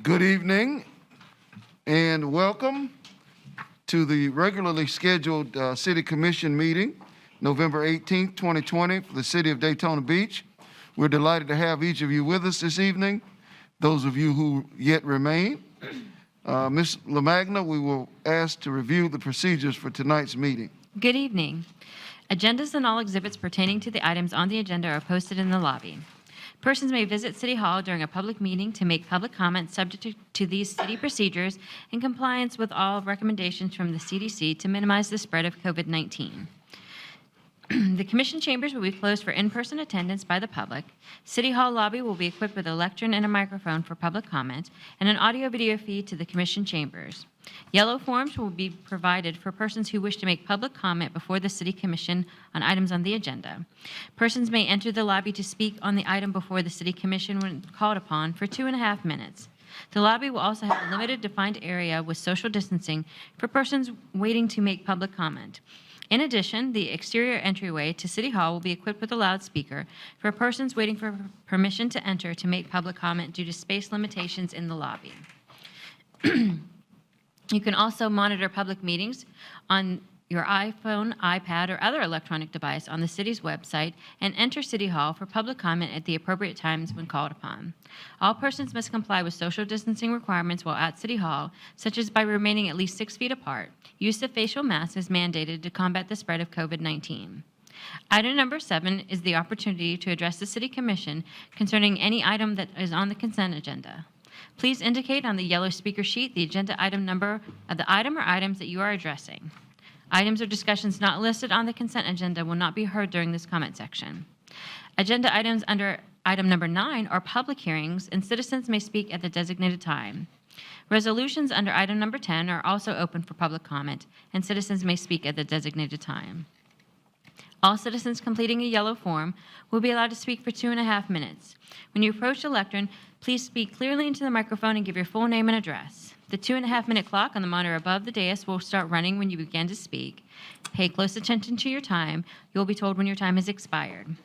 Good evening and welcome to the regularly scheduled City Commission meeting, November 18th, 2020, for the City of Daytona Beach. We're delighted to have each of you with us this evening, those of you who yet remain. Ms. LaMagna, we will ask to review the procedures for tonight's meeting. Good evening. Agendas and all exhibits pertaining to the items on the agenda are posted in the lobby. Persons may visit City Hall during a public meeting to make public comments subject to these city procedures in compliance with all recommendations from the CDC to minimize the spread of COVID-19. The commission chambers will be closed for in-person attendance by the public. City Hall lobby will be equipped with a lectern and a microphone for public comment and an audio-video feed to the commission chambers. Yellow forms will be provided for persons who wish to make public comment before the City Commission on items on the agenda. Persons may enter the lobby to speak on the item before the City Commission when called upon for 2.5 minutes. The lobby will also have a limited defined area with social distancing for persons waiting to make public comment. In addition, the exterior entryway to City Hall will be equipped with a loudspeaker for persons waiting for permission to enter to make public comment due to space limitations in the lobby. You can also monitor public meetings on your iPhone, iPad, or other electronic device on the city's website and enter City Hall for public comment at the appropriate times when called upon. All persons must comply with social distancing requirements while at City Hall, such as by remaining at least 6 feet apart. Use of facial masks is mandated to combat the spread of COVID-19. Item number 7 is the opportunity to address the City Commission concerning any item that is on the consent agenda. Please indicate on the yellow speaker sheet the agenda item number of the item or items that you are addressing. Items or discussions not listed on the consent agenda will not be heard during this comment section. Agenda items under item number 9 are public hearings, and citizens may speak at the designated time. Resolutions under item number 10 are also open for public comment, and citizens may speak at the designated time. All citizens completing a yellow form will be allowed to speak for 2.5 minutes. When you approach the lectern, please speak clearly into the microphone and give your full name and address. The 2.5-minute clock on the monitor above the dais will start running when you begin to speak. Pay close attention to your time. You'll be told when your time has expired.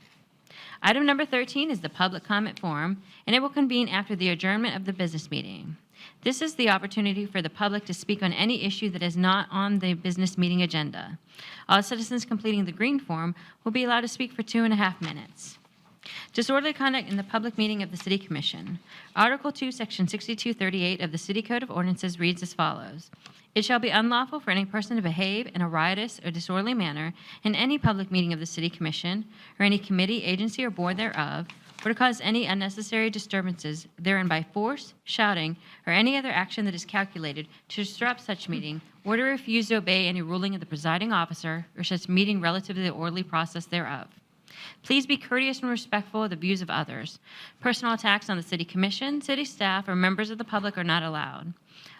Item number 13 is the public comment forum, and it will convene after the adjournment of the business meeting. This is the opportunity for the public to speak on any issue that is not on the business meeting agenda. All citizens completing the green form will be allowed to speak for 2.5 minutes. Disorderly conduct in the public meeting of the City Commission. Article 2, Section 6238 of the City Code of Ordinances reads as follows. It shall be unlawful for any person to behave in a riotous or disorderly manner in any public meeting of the City Commission or any committee, agency, or board thereof, or to cause any unnecessary disturbances therein by force, shouting, or any other action that is calculated to disrupt such meeting, or to refuse to obey any ruling of the presiding officer or such meeting relative to the orderly process thereof. Please be courteous and respectful of the views of others. Personal attacks on the City Commission, city staff, or members of the public are not allowed.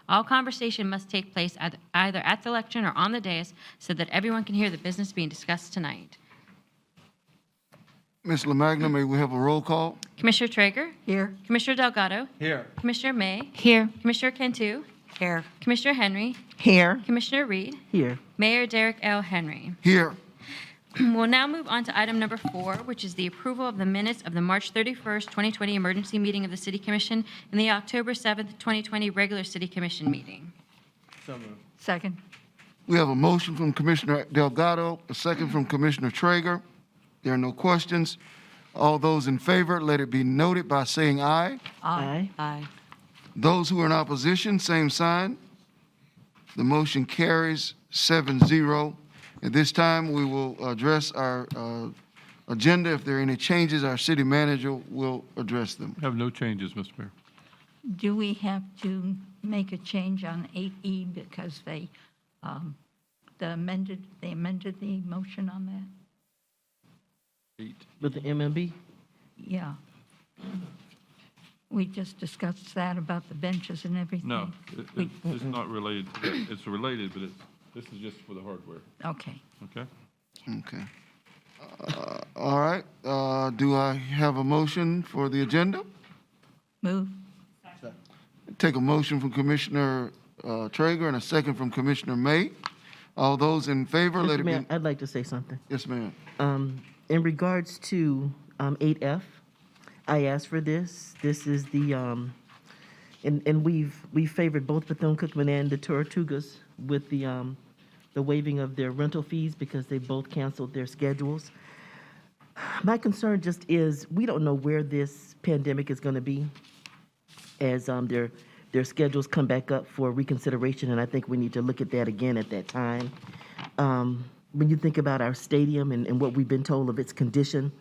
All conversation must take place either at the lectern or on the dais so that everyone can hear the business being discussed tonight. Ms. LaMagna, may we have a roll call? Commissioner Traeger? Here. Commissioner Delgado? Here. Commissioner May? Here. Commissioner Cantu? Here. Commissioner Henry? Here. Commissioner Reed? Here. Mayor Derek L. Henry. Here. We'll now move on to item number 4, which is the approval of the minutes of the March 31st, 2020 emergency meeting of the City Commission and the October 7th, 2020 regular City Commission meeting. So moved. Second. We have a motion from Commissioner Delgado, a second from Commissioner Traeger. There are no questions. All those in favor, let it be noted by saying aye. Aye. Aye. Those who are in opposition, same sign. The motion carries 7-0. At this time, we will address our agenda. If there are any changes, our city manager will address them. Have no changes, Mr. Mayor. Do we have to make a change on 8E because they amended the motion on that? With the MMB? Yeah. We just discussed that about the benches and everything. No, it's not related to that. It's related, but this is just for the hardware, Okay. okay? Okay. All right. Do I have a motion for the agenda? Move. Take a motion from Commissioner Traeger and a second from Commissioner May. All those in favor, let Mr. it Mayor, be. I'd like to say something. Yes, ma'am. In regards to 8F, I asked for this. This is the and we've favored both Bethune-Cookman and the Tortugas with the waiving of their rental fees because they both canceled their schedules. My concern just is we don't know where this pandemic is going to be as their schedules come back up for reconsideration, and I think we need to look at that again at that time. When you think about our stadium and what we've been told of its condition,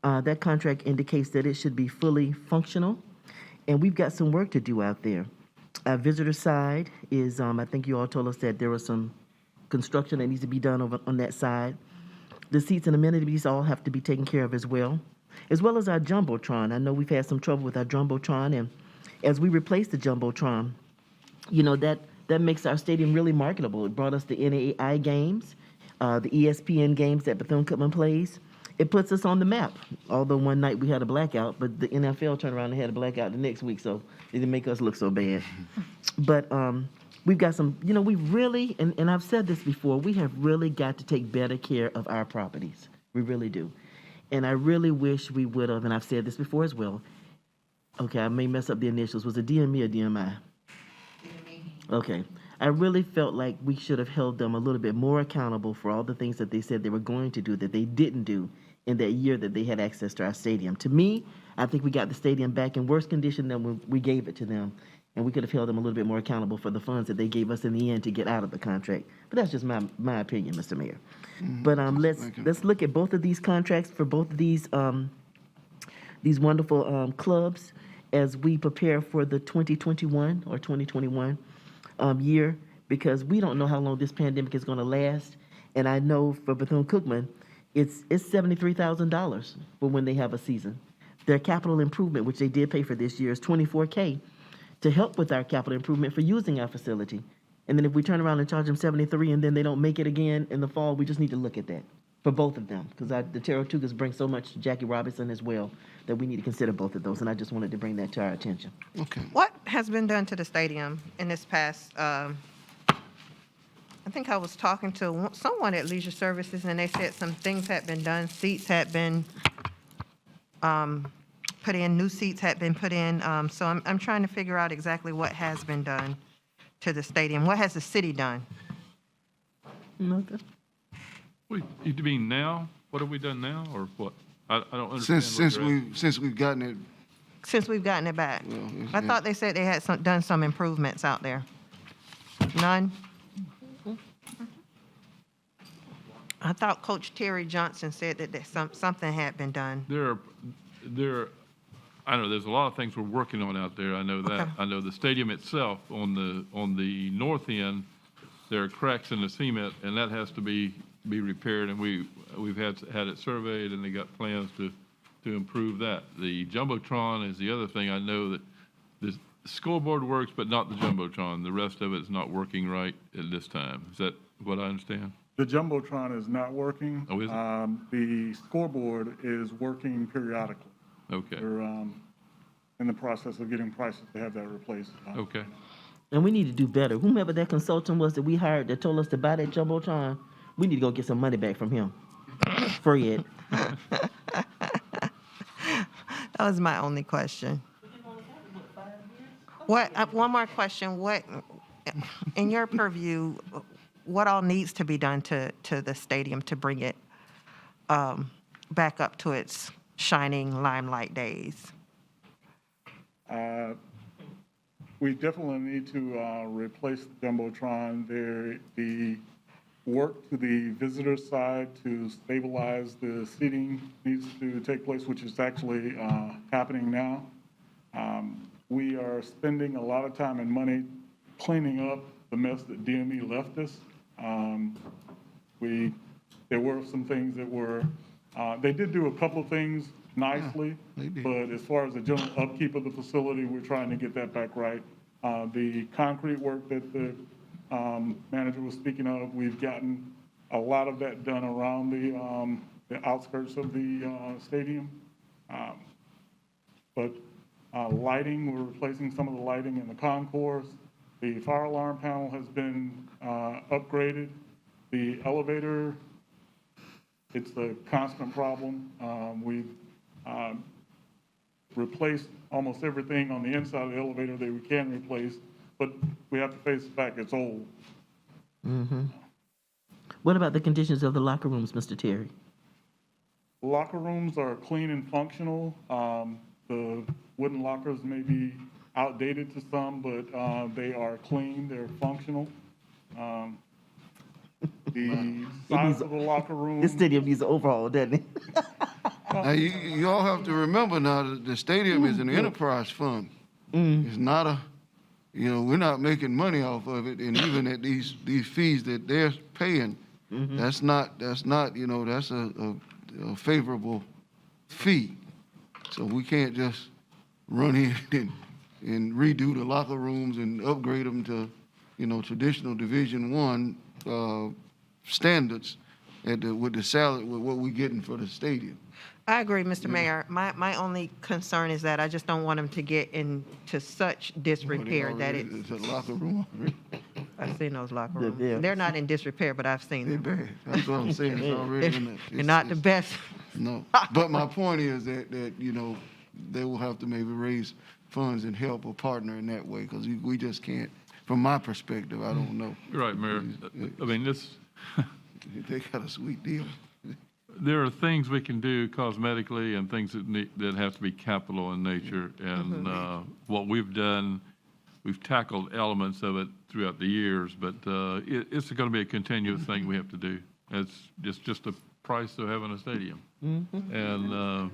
that contract indicates that it should be fully functional, and we've got some work to do out there. Our visitor side is, I think you all told us that there was some construction that needs to be done over on that side. The seats and amenities all have to be taken care of as well as our Jumbotron. I know we've had some trouble with our Jumbotron, and as we replace the Jumbotron, you know, that makes our stadium really marketable. It brought us the NAI games, the ESPN games that Bethune-Cookman plays. It puts us on the map, although one night we had a blackout, but the NFL turned around and had a blackout the next week, so it didn't make us look so bad. But we've got some, you know, we really, and I've said this before, we have really got to take better care of our properties. We really do. And I really wish we would have, and I've said this before as well. Okay, I may mess up the initials. Was it DME or DMI? Okay. I really felt like we should have held them a little bit more accountable for all the things that they said they were going to do that they didn't do in that year that they had access to our stadium. To me, I think we got the stadium back in worse condition than when we gave it to them, and we could have held them a little bit more accountable for the funds that they gave us in the end to get out of the contract. But that's just my opinion, Mr. Mayor. But let's look at both of these contracts for both of these wonderful clubs as we prepare for the 2021 or 2021 year, because we don't know how long this pandemic is going to last. And I know for Bethune-Cookman, it's $73,000 for when they have a season. Their capital improvement, which they did pay for this year, is $24K to help with our capital improvement for using our facility. And then if we turn around and charge them $73 and then they don't make it again in the fall, we just need to look at that for both of them, because the Tortugas bring so much to Jackie Robinson as well that we need to consider both of those. And I just wanted to bring that to our attention. Okay. What has been done to the stadium in this past, I think I was talking to someone at Leisure Services, and they said some things had been done. Seats had been put in, new seats had been put in. So I'm trying to figure out exactly what has been done to the stadium. What has the city done? Nothing. Wait, you mean now? What have we done now, or what? I don't understand. Since we've gotten it, Since we've gotten it back? Well, I thought they said they had done some improvements out there. None? I thought Coach Terry Johnson said that something had been done. I know there's a lot of things we're working on out there. I know that. Okay. I know the stadium itself on the north end, there are cracks in the cement, and that has to be repaired. And we've had it surveyed, and they got plans to improve that. The Jumbotron is the other thing. I know that the scoreboard works, but not the Jumbotron. The rest of it is not working right at this time. Is that what I understand? The Jumbotron is not working. Oh, is it? The scoreboard is working periodically. Okay, We're in the process of getting prices to have that replaced. okay. And we need to do better. Whomever that consultant was that we hired that told us to buy that Jumbotron, we need to go get some money back from him. Fred. That was my only question. One more question. What, in your purview, what all needs to be done to the stadium to bring it back up to its shining limelight days? We definitely need to replace the Jumbotron. The work to the visitor side to stabilize the seating needs to take place, which is actually happening now. We are spending a lot of time and money cleaning up the mess that DME left us. There were some things that were, they did do a couple of things nicely, they did. but as far as the general upkeep of the facility, we're trying to get that back right. The concrete work that the manager was speaking of, we've gotten a lot of that done around the outskirts of the stadium. But lighting, we're replacing some of the lighting in the concourse. The fire alarm panel has been upgraded. The elevator, it's a constant problem. replaced almost everything on the inside of the elevator that we can replace, but we have to face the fact it's old. What about the conditions of the locker rooms, Mr. Terry? Locker rooms are clean and functional. The wooden lockers may be outdated to some, but they are clean, they're functional. The size of the locker room. This stadium needs an overhaul, doesn't it? Now, you all have to remember now that the stadium is an enterprise fund. It's not a, we're not making money off of it, and even at these fees that they're paying, that's not, that's a favorable fee. So we can't just run in and redo the locker rooms and upgrade them to, traditional Division I standards with the salary, with what we're getting for the stadium. I agree, Mr. Mayor. My only concern is that I just don't want them to get into such disrepair that it, It's a locker room already. I've seen those locker Yeah, rooms. yeah. They're not in disrepair, but I've seen They're them. bad. That's what I'm saying. It's already in They're not the best. No, but my point is that they will have to maybe raise funds and help or partner in that way, because we just can't, from my perspective, I don't know. You're right, Mayor. I mean, They got a sweet deal. there are things we can do cosmetically and things that have to be capital in nature. And what we've done, we've tackled elements of it throughout the years, but it's going to be a continuous thing we have to do. It's just the price of having a stadium. And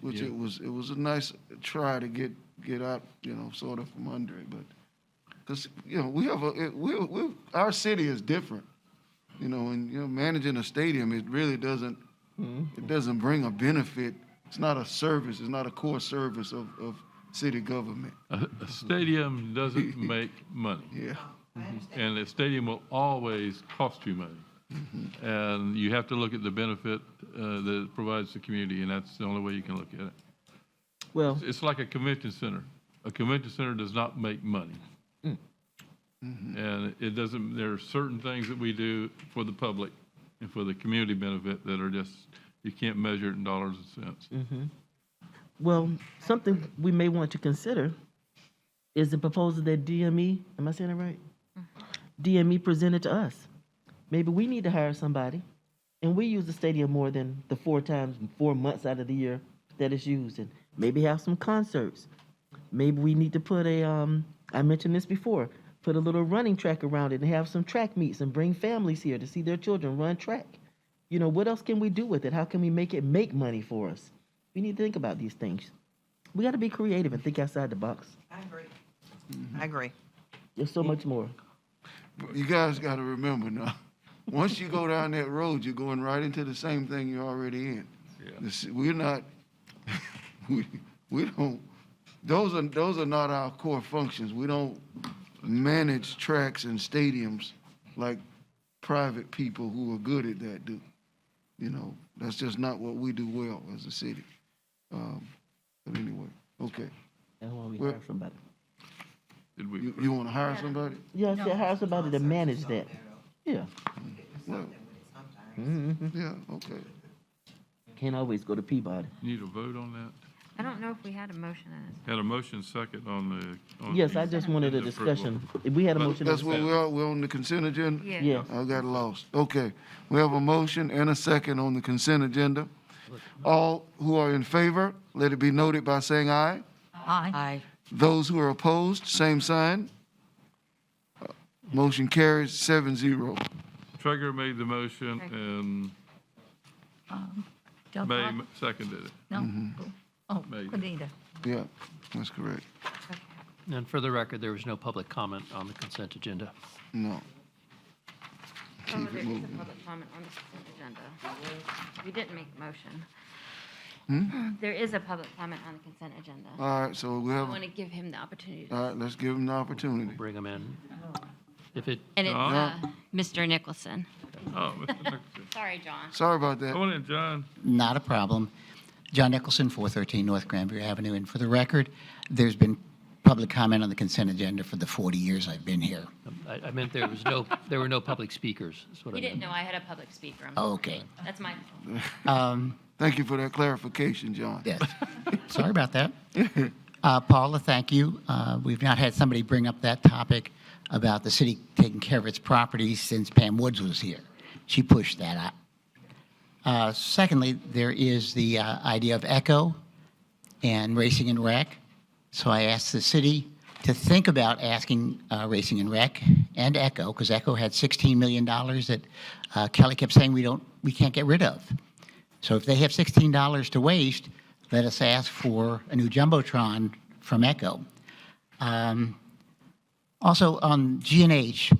Which Yeah. it was a nice try to get out, sort of from under it, but, because, we have our city is different, and, managing a stadium, it really doesn't, it doesn't bring a benefit. It's not a service, it's not a core service of city government. a stadium doesn't make money. Yeah. And a stadium will always cost you money. And you have to look at the benefit that it provides the community, and that's the only way you can look at it. Well, It's like a convention center. A convention center does not make money. And it doesn't, there are certain things that we do for the public and for the community benefit that are just, you can't measure it in dollars and cents. well, something we may want to consider is the proposal that DME, am I saying it right? DME presented to us. Maybe we need to hire somebody, and we use the stadium more than the 4 months out of the year that it's used, and maybe have some concerts. Maybe we need to put I mentioned this before, put a little running track around it and have some track meets and bring families here to see their children run track. What else can we do with it? How can we make it make money for us? We need to think about these things. We got to be creative and think outside the box. I agree. I agree. There's so much more. You guys got to remember now, once you go down that road, you're going right into the same thing you're already in. Yeah. We're not, we don't, those are not our core functions. We don't manage tracks and stadiums like private people who are good at that do. That's just not what we do well as a city. But anyway, okay. That's why we Well- hire somebody. Did we? You want to hire somebody? Yeah, I said hire somebody to manage that. Yeah. Well, yeah, okay. Can't always go to Peabody. Need a vote on that? I don't know if we had a motion in it. Had a motion second on the. Yes, I just wanted a approval. discussion. If we had a motion. That's what we're on the consent agenda? Yeah. I got lost. Okay. We have a motion and a second on the consent agenda. All who are in favor, let it be noted by saying aye. Aye. Those who are opposed, same sign. Motion carries 7-0. Trigger made the motion and Del May Mar- seconded it. No. Oh, May. Anita. Yeah, that's correct. And for the record, there was no public comment on the consent agenda. No. Oh, Keep there it is a moving. public comment on the consent agenda. We didn't make a motion. There is a public comment on the consent agenda. All right, so we I have, want to give him the opportunity. all right, let's give them the opportunity. Bring them in. If it, And it's No. Mr. Nicholson. Oh, Mr. Nicholson. Sorry, John. Sorry about that. Come on in, John. Not a problem. John Nicholson, 413 North Granbury Avenue. And for the record, there's been public comment on the consent agenda for the 40 years I've been here. I meant there were no public speakers, is what I He meant. didn't know I had a public speaker. I'm Okay. sorry. That's my fault. Thank you for that clarification, John. Yes. Sorry about that. Paula, thank you. We've not had somebody bring up that topic about the city taking care of its properties since Pam Woods was here. She pushed that out. Secondly, there is the idea of ECHO and Racing and Rec. So I asked the city to think about asking Racing and Rec and ECHO, because ECHO had $16 million that Kelly kept saying we can't get rid of. So if they have $16 to waste, let us ask for a new Jumbotron from ECHO. Also on G&H,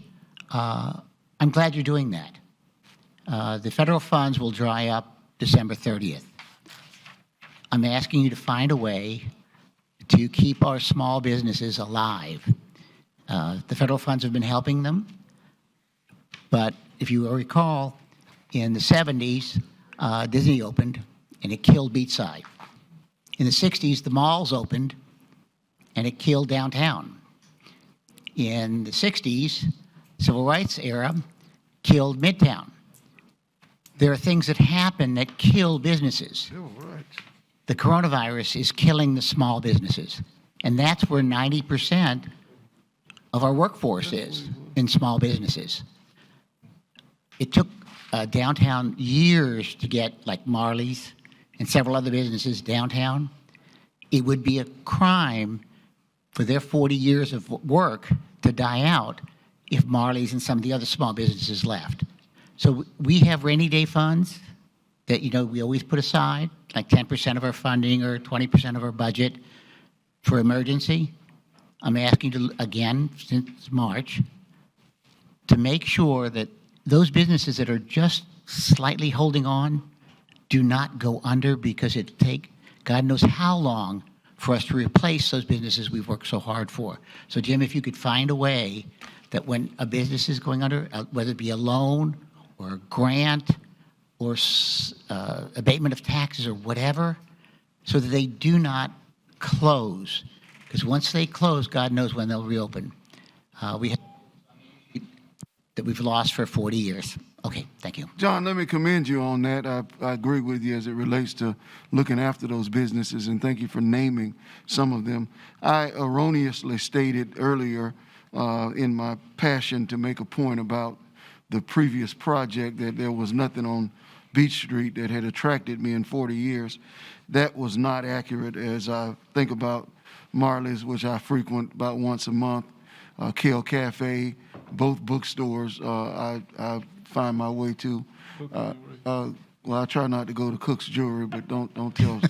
I'm glad you're doing that. The federal funds will dry up December 30th. I'm asking you to find a way to keep our small businesses alive. The federal funds have been helping them, but if you recall, in the 70s, Disney opened and it killed Beachside. In the 60s, the malls opened and it killed downtown. In the 60s, civil rights era killed Midtown. There are things that happen that kill businesses. The coronavirus is killing the small businesses, and that's where 90% of our workforce is, in small businesses. It took downtown years to get like Marley's and several other businesses downtown. It would be a crime for their 40 years of work to die out if Marley's and some of the other small businesses left. So we have rainy day funds that, we always put aside, like 10% of our funding or 20% of our budget for emergency. I'm asking you to, again, since March, to make sure that those businesses that are just slightly holding on do not go under, because it take God knows how long for us to replace those businesses we've worked so hard for. So Jim, if you could find a way that when a business is going under, whether it be a loan or a grant or abatement of taxes or whatever, so that they do not close. Because once they close, God knows when they'll reopen. We have that we've lost for 40 years. Okay, thank you. John, let me commend you on that. I agree with you as it relates to looking after those businesses, and thank you for naming some of them. I erroneously stated earlier in my passion to make a point about the previous project that there was nothing on Beach Street that had attracted me in 40 years. That was not accurate, as I think about Marley's, which I frequent about once a month, Kale Cafe, both bookstores I find my way to. Well, I try not to go to Cook's Jewelry, but don't tell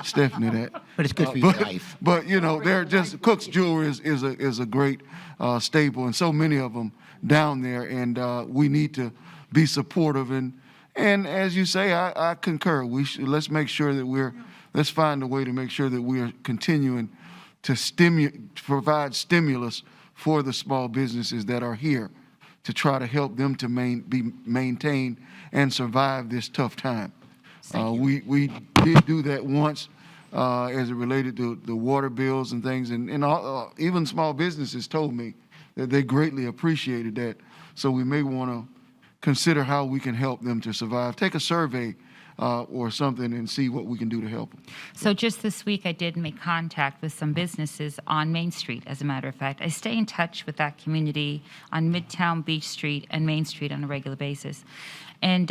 Stephanie that. But it's good for your life. But they're just Cook's Jewelry is a great staple, and so many of them down there, and we need to be supportive. And as you say, I concur. Let's make sure that let's find a way to make sure that we are continuing to provide stimulus for the small businesses that are here, to try to help them to maintain and survive this tough time. We did do that once as it related to the water bills and things, and even small businesses told me that they greatly appreciated that. So we may want to consider how we can help them to survive. Take a survey or something and see what we can do to help them. So just this week, I did make contact with some businesses on Main Street, as a matter of fact. I stay in touch with that community on Midtown, Beach Street, and Main Street on a regular basis. And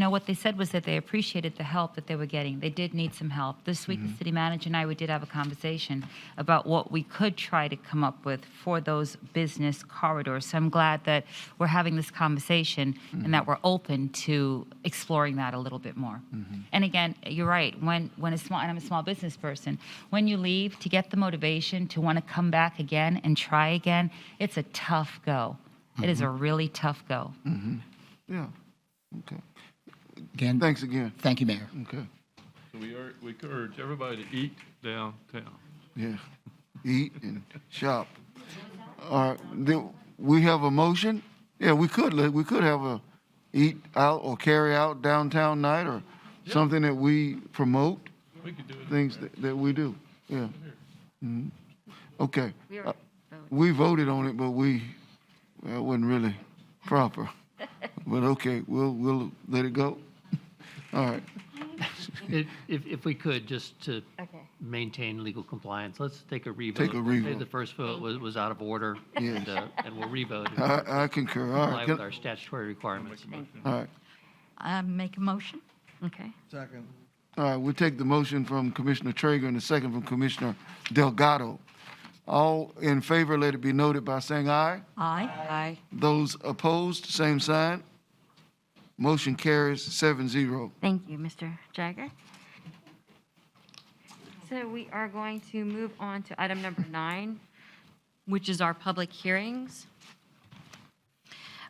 what they said was that they appreciated the help that they were getting. They did need some help. This week, the city manager and we did have a conversation about what we could try to come up with for those business corridors. So I'm glad that we're having this conversation and that we're open to exploring that a little bit more. And again, you're right. When and I'm a small business person, when you leave, to get the motivation to want to come back again and try again, it's a tough go. It is a really tough go. Yeah. Okay. Again, Thanks again. thank you, Mayor. Okay. So we urge everybody to eat downtown. Yeah. Eat and shop. All right. We have a motion. Yeah, we could have a eat out or carry out downtown night or something that we promote, We could do it. things that we do. Yeah. Okay. We voted on it, but it wasn't really proper. But okay, we'll let it go. All right. If we could, just to Okay. maintain legal compliance, let's take a revote. Take a revote. Say the first vote was out of order, Yes. and we'll revote and I concur. All comply right. with our statutory requirements. All right. I make a motion. Okay. All right, we'll take the motion from Commissioner Traeger and the second from Commissioner Delgado. All in favor, let it be noted by saying aye. Aye. Aye. Those opposed, same sign. Motion carries 7-0. Thank you, Mr. Jagger. So we are going to move on to item number 9, which is our public hearings.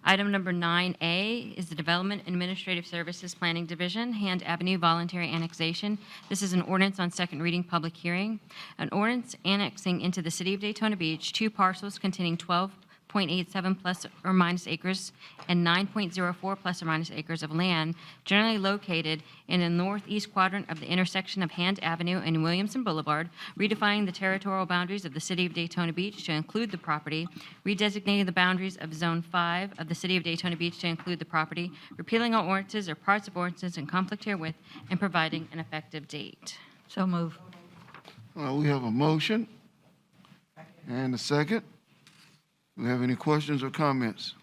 Item number 9A is the Development Administrative Services Planning Division, Hand Avenue Voluntary Annexation. This is an ordinance on second reading, public hearing. An ordinance annexing into the City of Daytona Beach 2 parcels containing 12.87 plus or minus acres and 9.04 plus or minus acres of land generally located in the northeast quadrant of the intersection of Hand Avenue and Williamson Boulevard, redefining the territorial boundaries of the City of Daytona Beach to include the property, redesignating the boundaries of Zone 5 of the City of Daytona Beach to include the property, repealing all ordinances or parts of ordinances in conflict herewith, and providing an effective date. So move. We have a motion and a second. Do we have any questions or comments?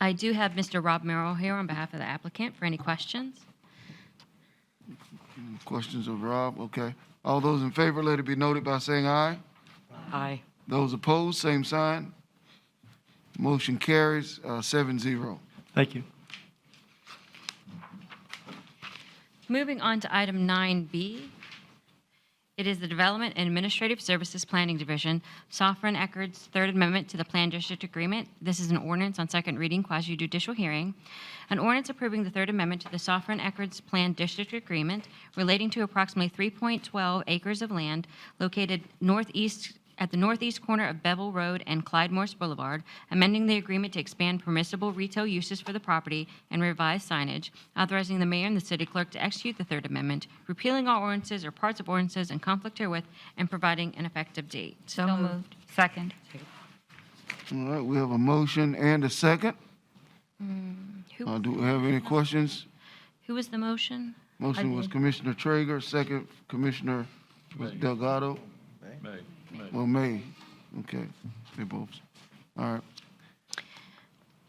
I do have Mr. Rob Merrill here on behalf of the applicant for any questions. Questions of Rob? Okay. All those in favor, let it be noted by saying aye. Aye. Those opposed, same sign. Motion carries 7-0. Thank you. Moving on to item 9B. It is the Development and Administrative Services Planning Division, Sovereign Eckerd's Third Amendment to the Plan District Agreement. This is an ordinance on second reading, quasi-judicial hearing. An ordinance approving the Third Amendment to the Sovereign Eckerd's Plan District Agreement relating to approximately 3.12 acres of land located at the northeast corner of Bevel Road and Clyde Morse Boulevard, amending the agreement to expand permissible retail uses for the property and revise signage, authorizing the mayor and the city clerk to execute the Third Amendment, repealing all ordinances or parts of ordinances in conflict herewith, and providing an effective date. So moved. Second. All right, we have a motion and a second. Who Do we have any questions? who was the motion? Motion was Commissioner Traeger, second Commissioner Delgado. May. Well, May. Okay, they both. All right.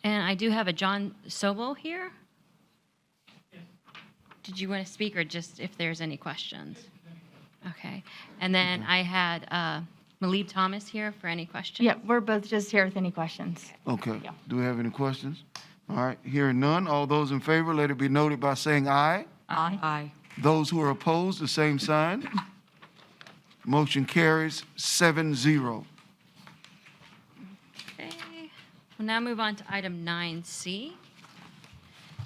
And I do have a John Sobel here. Did you want to speak or just if there's any questions? Okay. And then I had Malieb Thomas here for any questions. Yeah, we're both just here with any questions. Okay. Yeah. Do we have any questions? All right, hearing none. All those in favor, let it be noted by saying aye. Aye. Aye. Those who are opposed, the same sign. Motion carries 7-0. Okay. We'll now move on to item 9C,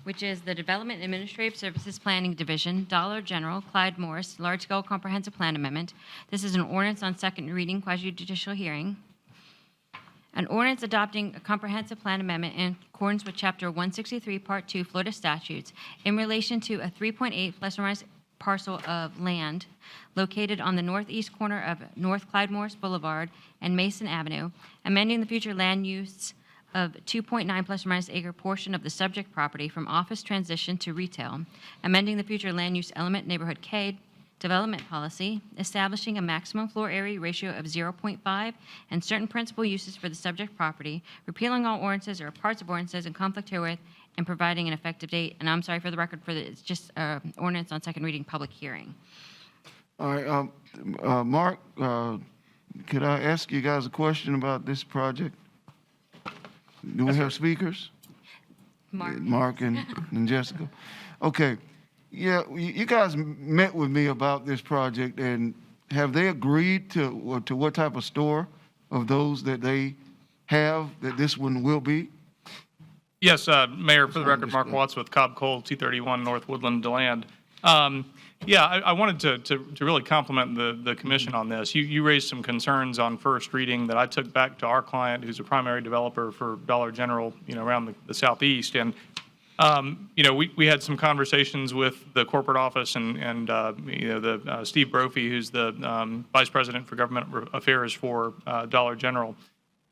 which is the Development Administrative Services Planning Division, Dollar General, Clyde Morse, Large Scale Comprehensive Plan Amendment. This is an ordinance on second reading, quasi-judicial hearing. An ordinance adopting a comprehensive plan amendment in accordance with Chapter 163, Part 2, Florida statutes in relation to a 3.8 plus or minus parcel of land located on the northeast corner of North Clyde Morse Boulevard and Mason Avenue, amending the future land use of 2.9 plus or minus acre portion of the subject property from office transition to retail, amending the future land use element neighborhood K development policy, establishing a maximum floor area ratio of 0.5 and certain principal uses for the subject property, repealing all ordinances or parts of ordinances in conflict herewith, and providing an effective date. And I'm sorry for the record, it's just ordinance on second reading, public hearing. All right, Mark, could I ask you guys a question about this project? Do we have speakers? Mark and Jessica. Okay. Yeah, you guys met with me about this project, and have they agreed to what type of store of those that they have that this one will be? Yes, Mayor, for the record, Mark Watts with Cobb Cole, 231 North Woodland, DeLand. Yeah, I wanted to really compliment the commission on this. You raised some concerns on first reading that I took back to our client, who's a primary developer for Dollar General, around the southeast. And we had some conversations with the corporate office and the Steve Brophy, who's the vice president for government affairs for Dollar General.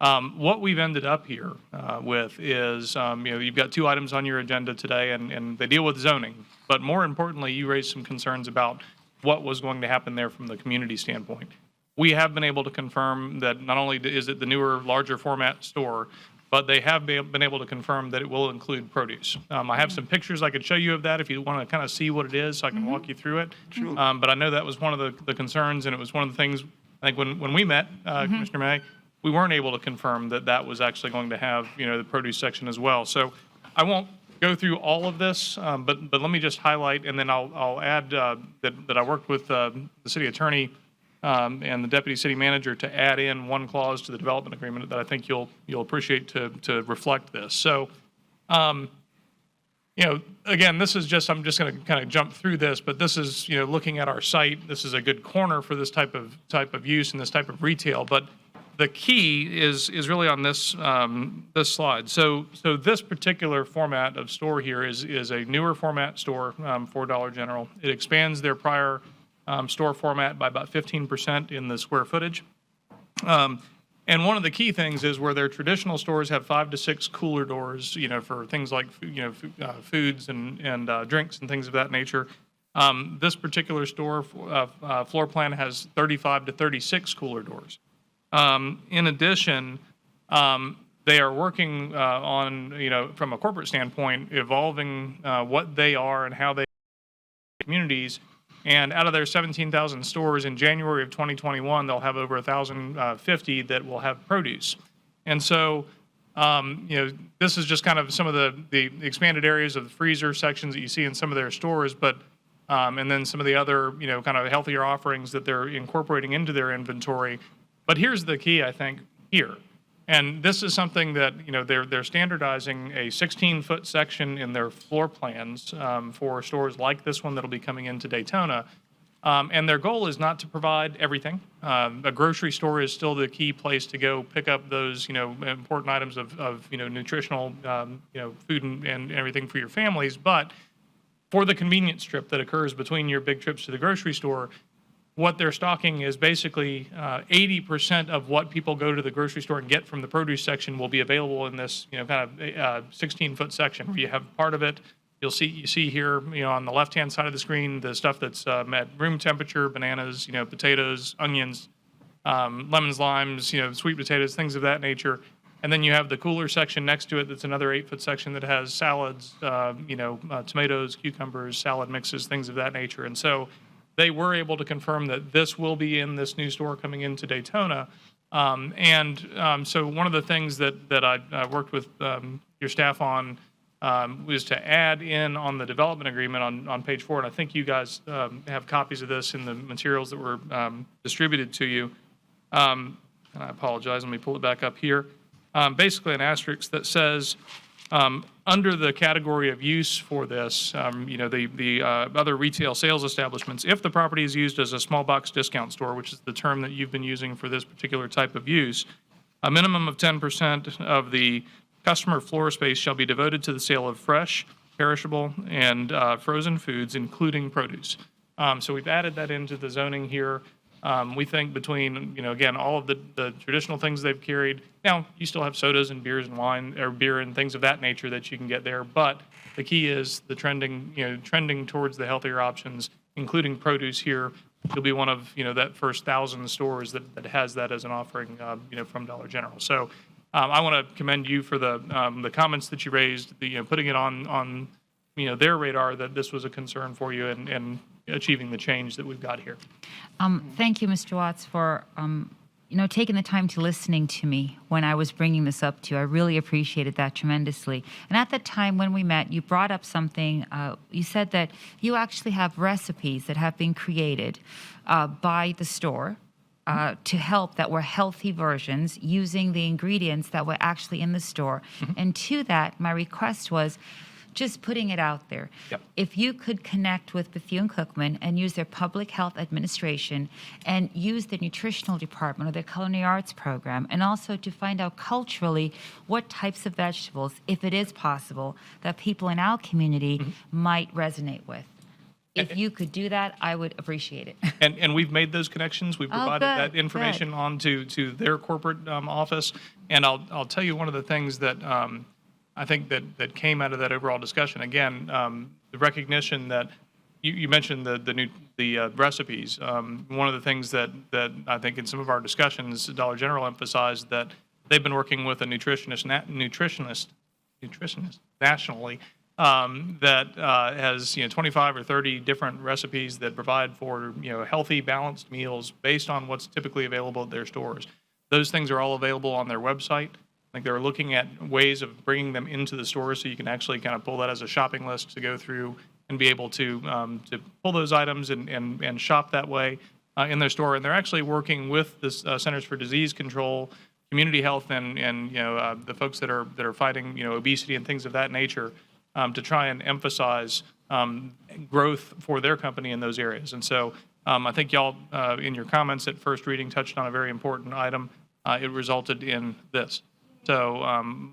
What we've ended up here with is, you've got 2 items on your agenda today, and they deal with zoning. But more importantly, you raised some concerns about what was going to happen there from the community standpoint. We have been able to confirm that not only is it the newer, larger format store, but they have been able to confirm that it will include produce. I have some pictures I could show you of that if you want to kind of see what it is, so I can walk you through it. Sure. But I know that was one of the concerns, and it was one of the things, I think when we met, Commissioner May, we weren't able to confirm that that was actually going to have, the produce section as well. So I won't go through all of this, but let me just highlight, and then I'll add that I worked with the city attorney and the deputy city manager to add in one clause to the development agreement that I think you'll appreciate to reflect this. So, again, this is just, I'm just going to kind of jump through this, but this is, looking at our site, this is a good corner for this type of use and this type of retail. But the key is really on this this slide. So this particular format of store here is a newer format store for Dollar General. It expands their prior store format by about 15% in the square footage. And one of the key things is where their traditional stores have 5 to 6 cooler doors, for things like foods and drinks and things of that nature. This particular store floor plan has 35 to 36 cooler doors. In addition, they are working on, from a corporate standpoint, evolving what they are and how they communities. And out of their 17,000 stores in January of 2021, they'll have over 1,050 that will have produce. And so, this is just kind of some of the expanded areas of the freezer sections that you see in some of their stores, but and then some of the other, kind of healthier offerings that they're incorporating into their inventory. But here's the key, I think, here. And this is something that, they're standardizing a 16-foot section in their floor plans for stores like this one that'll be coming into Daytona. And their goal is not to provide everything. A grocery store is still the key place to go pick up those, important items of nutritional, food and everything for your families. But for the convenience trip that occurs between your big trips to the grocery store, what they're stocking is basically 80% of what people go to the grocery store and get from the produce section will be available in this, kind of 16-foot section where you have part of it. You see here, on the left-hand side of the screen, the stuff that's at room temperature, bananas, potatoes, onions, lemons, limes, sweet potatoes, things of that nature. And then you have the cooler section next to it that's another 8-foot section that has salads, tomatoes, cucumbers, salad mixes, things of that nature. And so they were able to confirm that this will be in this new store coming into Daytona. So one of the things that I worked with your staff on was to add in on the development agreement on page 4, and I think you guys have copies of this in the materials that were distributed to you. And I apologize, let me pull it back up here. Basically an asterisk that says, under the category of use for this, the other retail sales establishments, if the property is used as a small box discount store, which is the term that you've been using for this particular type of use, a minimum of 10% of the customer floor space shall be devoted to the sale of fresh, perishable, and frozen foods, including produce. So we've added that into the zoning here. We think between, again, all of the traditional things they've carried. Now, you still have sodas and beers and wine, or beer and things of that nature that you can get there. But the key is the trending towards the healthier options, including produce here. You'll be one of, that first 1,000 stores that has that as an offering, from Dollar General. So I want to commend you for the comments that you raised, putting it on their radar that this was a concern for you and achieving the change that we've got here. Thank you, Mr. Watts, for taking the time to listening to me when I was bringing this up to you. I really appreciated that tremendously. And at the time when we met, you brought up something. You said that you actually have recipes that have been created by the store to help that were healthy versions using the ingredients that were actually in the store. Mm-hmm. And to that, my request was just putting it out there. Yep. If you could connect with Bethune-Cookman and use their public health administration and use the nutritional department or their culinary arts program, and also to find out culturally what types of vegetables, if it is possible, that people in our community might resonate with. If you could do that, I would appreciate it. And we've made those connections. We've provided good, that information on to their corporate office. And I'll tell you one of the things that I think that came out of that overall discussion, again, the recognition that you mentioned the recipes. One of the things that I think in some of our discussions, Dollar General emphasized that they've been working with a nutritionist nationally that has 25 or 30 different recipes that provide for healthy, balanced meals based on what's typically available at their stores. Those things are all available on their website. I think they're looking at ways of bringing them into the store so you can actually kind of pull that as a shopping list to go through and be able to pull those items and shop that way in their store. And they're actually working with the Centers for Disease Control, Community Health, and the folks that are fighting obesity and things of that nature to try and emphasize growth for their company in those areas. And so I think y'all in your comments at first reading touched on a very important item. It resulted in this. So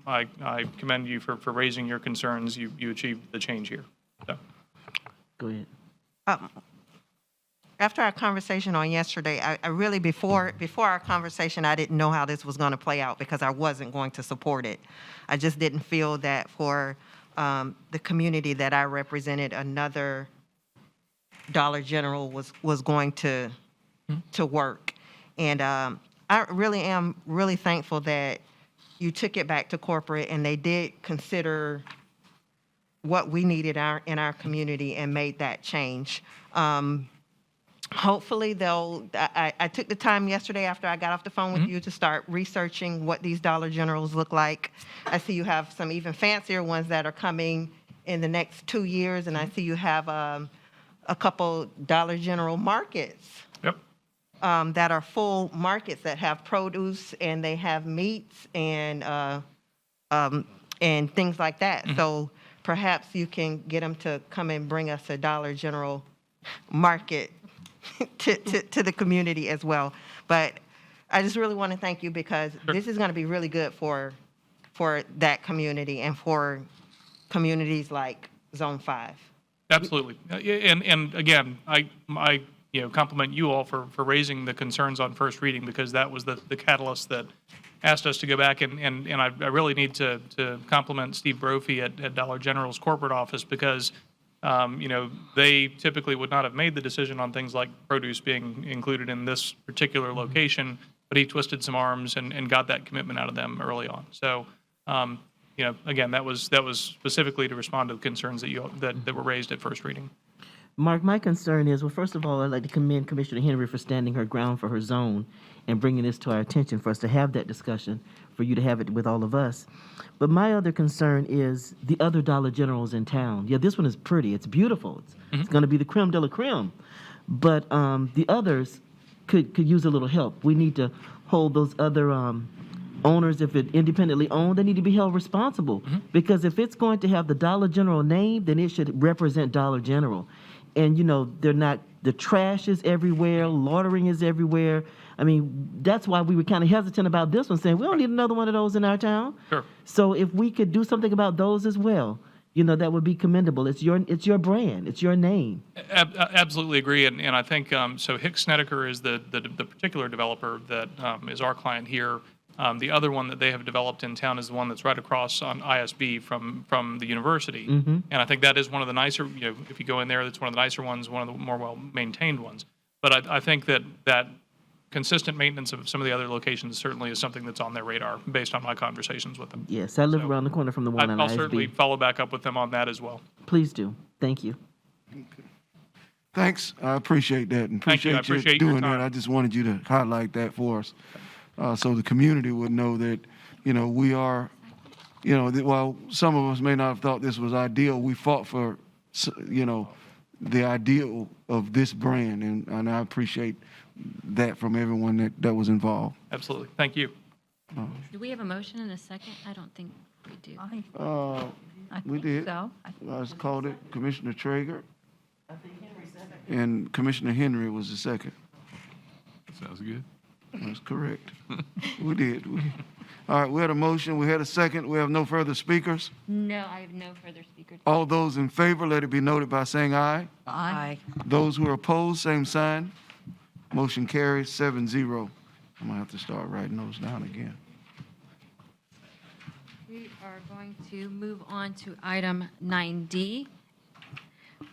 I commend you for raising your concerns. You achieved the change here. So. Go ahead. After our conversation on yesterday, I really, before our conversation, I didn't know how this was going to play out because I wasn't going to support it. I just didn't feel that for the community that I represented, another Dollar General was going to work. And I really am really thankful that you took it back to corporate and they did consider what we needed in our community and made that change. Hopefully I took the time yesterday after I got off the phone with you to start researching what these Dollar Generals look like. I see you have some even fancier ones that are coming in the next 2 years, and I see you have a couple Dollar General markets. Yep. That are full markets that have produce and they have meats and things like that. So perhaps you can get them to come and bring us a Dollar General market to the community as well. But I just really want to thank you because this is going to be really good for that community and for communities like Zone 5. Absolutely. And again, I compliment you all for raising the concerns on first reading because that was the catalyst that asked us to go back and I really need to compliment Steve Brophy at Dollar General's corporate office because they typically would not have made the decision on things like produce being included in this particular location, but he twisted some arms and got that commitment out of them early on. So, again, that was specifically to respond to the concerns that were raised at first reading. Mark, my concern is, well, first of all, I'd like to commend Commissioner Henry for standing her ground for her zone and bringing this to our attention for us to have that discussion, for you to have it with all of us. But my other concern is the other Dollar Generals in town. Yeah, this one is pretty. It's beautiful. It's going to be the creme de la creme. But the others could use a little help. We need to hold those other owners, if it independently owned, they need to be held responsible. Because if it's going to have the Dollar General name, then it should represent Dollar General. And, they're not, the trash is everywhere, loitering is everywhere. I mean, that's why we were kind of hesitant about this one, saying we don't need another one of those in our town. Sure. So if we could do something about those as well, that would be commendable. It's your brand, it's your name. Absolutely agree. And I think, so Hicks Snedeker is the particular developer that is our client here. The other one that they have developed in town is the one that's right across on ISB from the university. And I think that is one of the nicer, if you go in there, that's one of the nicer ones, one of the more well-maintained ones. But I think that consistent maintenance of some of the other locations certainly is something that's on their radar based on my conversations with them. Yes, I live around the corner from the one on I'll ISB. certainly follow back up with them on that as well. Please do. Thank you. Thanks. I appreciate that and Thank you. I appreciate appreciate you your doing that. time. I just wanted you to highlight that for us. So the community would know that, we are, that while some of us may not have thought this was ideal, we fought for, the ideal of this brand. And I appreciate that from everyone that was involved. Absolutely. Thank you. Do we have a motion and a second? I don't think we do. I We think did. so. I was called it Commissioner Traeger. And Commissioner Henry was the second. Sounds good. That's correct. We did. All right, we had a motion, we had a second, we have no further speakers. No, I have no further speakers. All those in favor, let it be noted by saying aye. Aye. Those who are opposed, same sign. Motion carries 7-0. I'm gonna have to start writing those down again. We are going to move on to item 9D,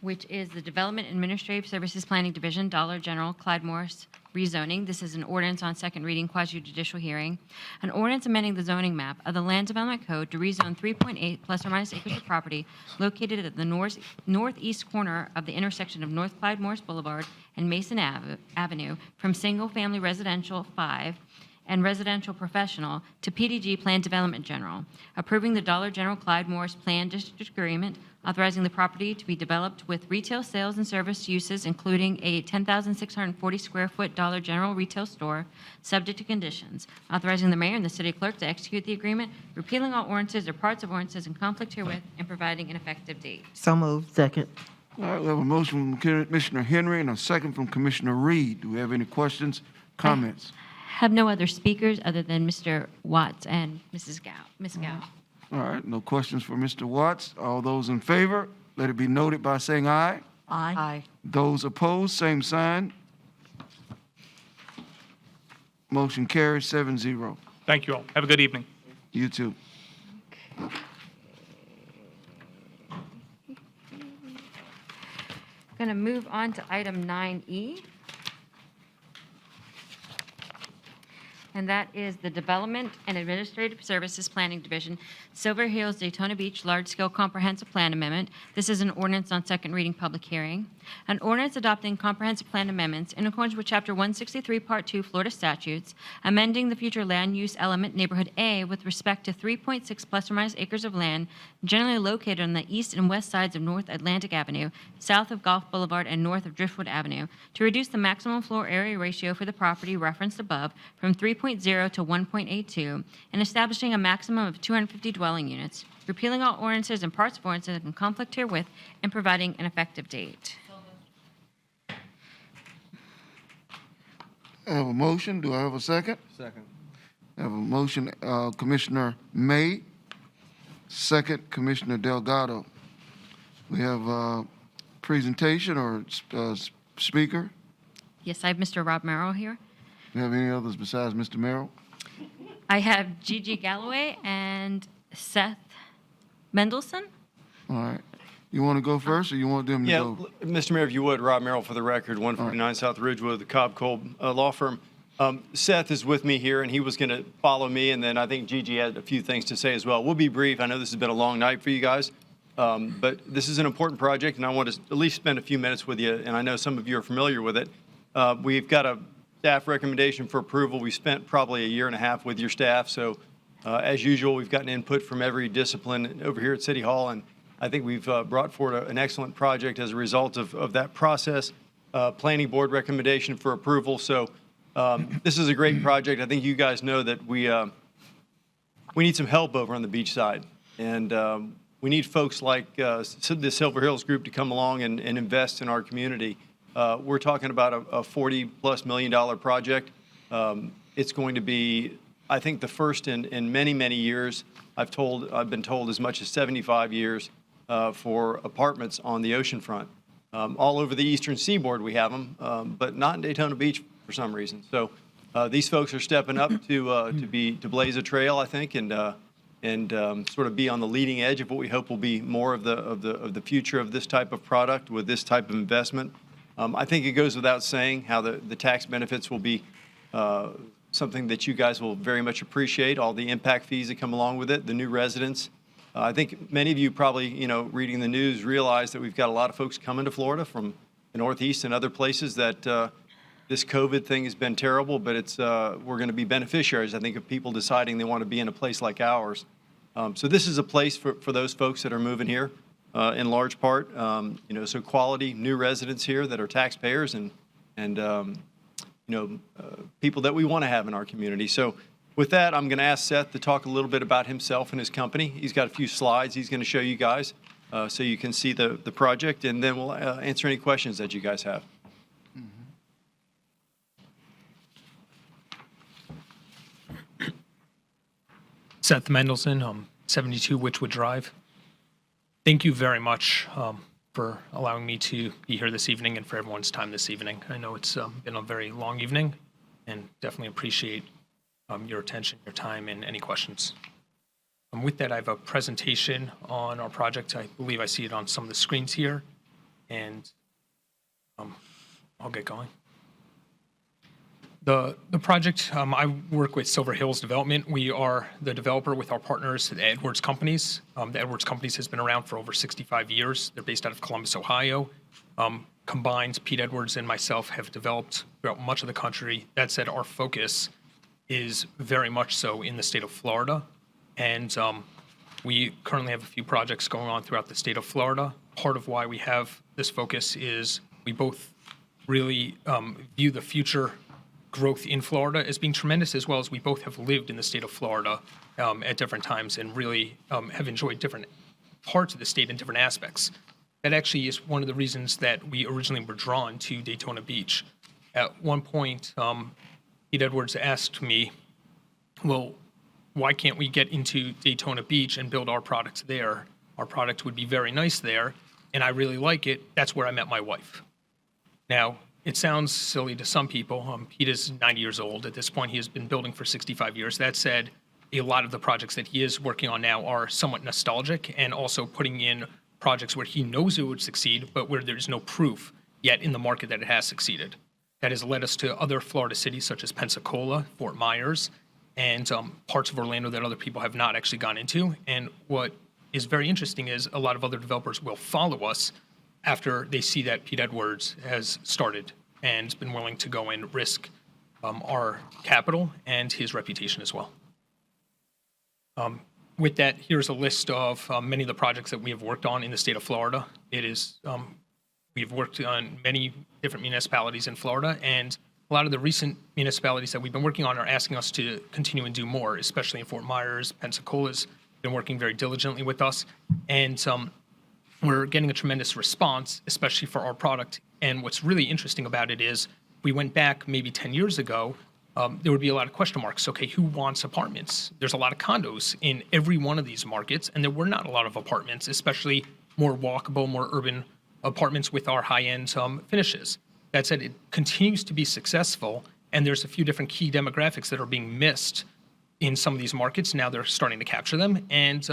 which is the Development Administrative Services Planning Division, Dollar General, Clyde Morris rezoning. This is an ordinance on second reading, quasi-judicial hearing. An ordinance amending the zoning map of the Land Development Code to rezone 3.8 plus or minus acres of property located at the northeast corner of the intersection of North Clyde Morris Boulevard and Mason Avenue from single-family residential 5 and residential professional to PDG Plan Development General, approving the Dollar General Clyde Morris Plan District Agreement, authorizing the property to be developed with retail sales and service uses, including a 10,640 square foot Dollar General retail store, subject to conditions, authorizing the mayor and the city clerk to execute the agreement, repealing all ordinances or parts of ordinances in conflict herewith, and providing an effective date. So moved. Second. All right, we have a motion from Commissioner Henry and a second from Commissioner Reed. Do we have any questions, comments? Have no other speakers other than Mr. Watts and Ms. Gow. All right, no questions for Mr. Watts. All those in favor, let it be noted by saying aye. Aye. Those opposed, same sign. Motion carries 7-0. Thank you all. Have a good evening. You too. Going to move on to item 9E. And that is the Development and Administrative Services Planning Division, Silver Hills, Daytona Beach Large-Scale Comprehensive Plan Amendment. This is an ordinance on second reading, public hearing. An ordinance adopting comprehensive plan amendments in accordance with Chapter 163, Part 2, Florida statutes, amending the future land use element Neighborhood A with respect to 3.6 plus or minus acres of land generally located on the east and west sides of North Atlantic Avenue, south of Gulf Boulevard, and north of Driftwood Avenue, to reduce the maximum floor area ratio for the property referenced above from 3.0 to 1.82, and establishing a maximum of 250 dwelling units, repealing all ordinances and parts of ordinances in conflict herewith, and providing an effective date. I have a motion. Do I have a second? Second. I have a motion, Commissioner May, second, Commissioner Delgado. We have a presentation or speaker. Yes, I have Mr. Rob Merrill here. Do you have any others besides Mr. Merrill? I have Gigi Galloway and Seth Mendelson. All right. You want to go first, or you want them to Yeah, go? Mr. Mayor, if you would, Rob Merrill for the record, 149 South Ridgewood, the Cobb Cole Law Firm. Seth is with me here, and he was going to follow me, and then I think Gigi had a few things to say as well. We'll be brief. I know this has been a long night for you guys, but this is an important project, and I want to at least spend a few minutes with you, and I know some of you are familiar with it. We've got a staff recommendation for approval. We spent probably a year and a half with your staff, so as usual, we've gotten input from every discipline over here at City Hall, and I think we've brought forward an excellent project as a result of that process. Planning board recommendation for approval. So this is a great project. I think you guys know that we need some help over on the beach side, and we need folks like the Silver Hills Group to come along and invest in our community. We're talking about a $40+ million project. It's going to be, I think, the first in many, many years. I've been told as much as 75 years for apartments on the oceanfront. All over the eastern seaboard we have them, but not in Daytona Beach for some reason. So these folks are stepping up to blaze a trail, I think, and sort of be on the leading edge of what we hope will be more of the future of this type of product with this type of investment. I think it goes without saying how the tax benefits will be something that you guys will very much appreciate, all the impact fees that come along with it, the new residents. I think many of you probably, reading the news, realize that we've got a lot of folks coming to Florida from the Northeast and other places that this COVID thing has been terrible, but we're going to be beneficiaries, I think, of people deciding they want to be in a place like ours. So this is a place for those folks that are moving here in large part. So quality new residents here that are taxpayers and people that we want to have in our community. So with that, I'm going to ask Seth to talk a little bit about himself and his company. He's got a few slides he's going to show you guys so you can see the project, and then we'll answer any questions that you guys have. Seth Mendelson, 72 Witchwood Drive. Thank you very much for allowing me to be here this evening and for everyone's time this evening. I know it's been a very long evening, and definitely appreciate your attention, your time, and any questions. With that, I have a presentation on our project. I believe I see it on some of the screens here. and I'll get going. The project, I work with Silver Hills Development. We are the developer with our partners, the Edwards Companies. The Edwards Companies has been around for over 65 years. They're based out of Columbus, Ohio. Combined, Pete Edwards and myself have developed throughout much of the country. That said, our focus is very much so in the state of Florida. And we currently have a few projects going on throughout the state of Florida. Part of why we have this focus is we both really view the future growth in Florida as being tremendous, as well as we both have lived in the state of Florida at different times and really have enjoyed different parts of the state and different aspects. That actually is one of the reasons that we originally were drawn to Daytona Beach. At one point, Pete Edwards asked me, well, why can't we get into Daytona Beach and build our products there? Our product would be very nice there, and I really like it. That's where I met my wife. Now, it sounds silly to some people. Pete is 90 years old. At this point, he has been building for 65 years. That said, a lot of the projects that he is working on now are somewhat nostalgic and also putting in projects where he knows it would succeed, but where there's no proof yet in the market that it has succeeded. That has led us to other Florida cities such as Pensacola, Fort Myers, and parts of Orlando that other people have not actually gone into. And what is very interesting is a lot of other developers will follow us after they see that Pete Edwards has started and been willing to go and risk our capital and his reputation as well. With that, here's a list of many of the projects that we have worked on in the state of Florida. It is, we've worked on many different municipalities in Florida, and a lot of the recent municipalities that we've been working on are asking us to continue and do more, especially in Fort Myers. Pensacola's been working very diligently with us, and we're getting a tremendous response, especially for our product. And what's really interesting about it is we went back maybe 10 years ago, there would be a lot of question marks. Okay, who wants apartments? There's a lot of condos in every one of these markets, and there were not a lot of apartments, especially more walkable, more urban apartments with our high-end finishes. That said, it continues to be successful, and there's a few different key demographics that are being missed in some of these markets. Now they're starting to capture them, and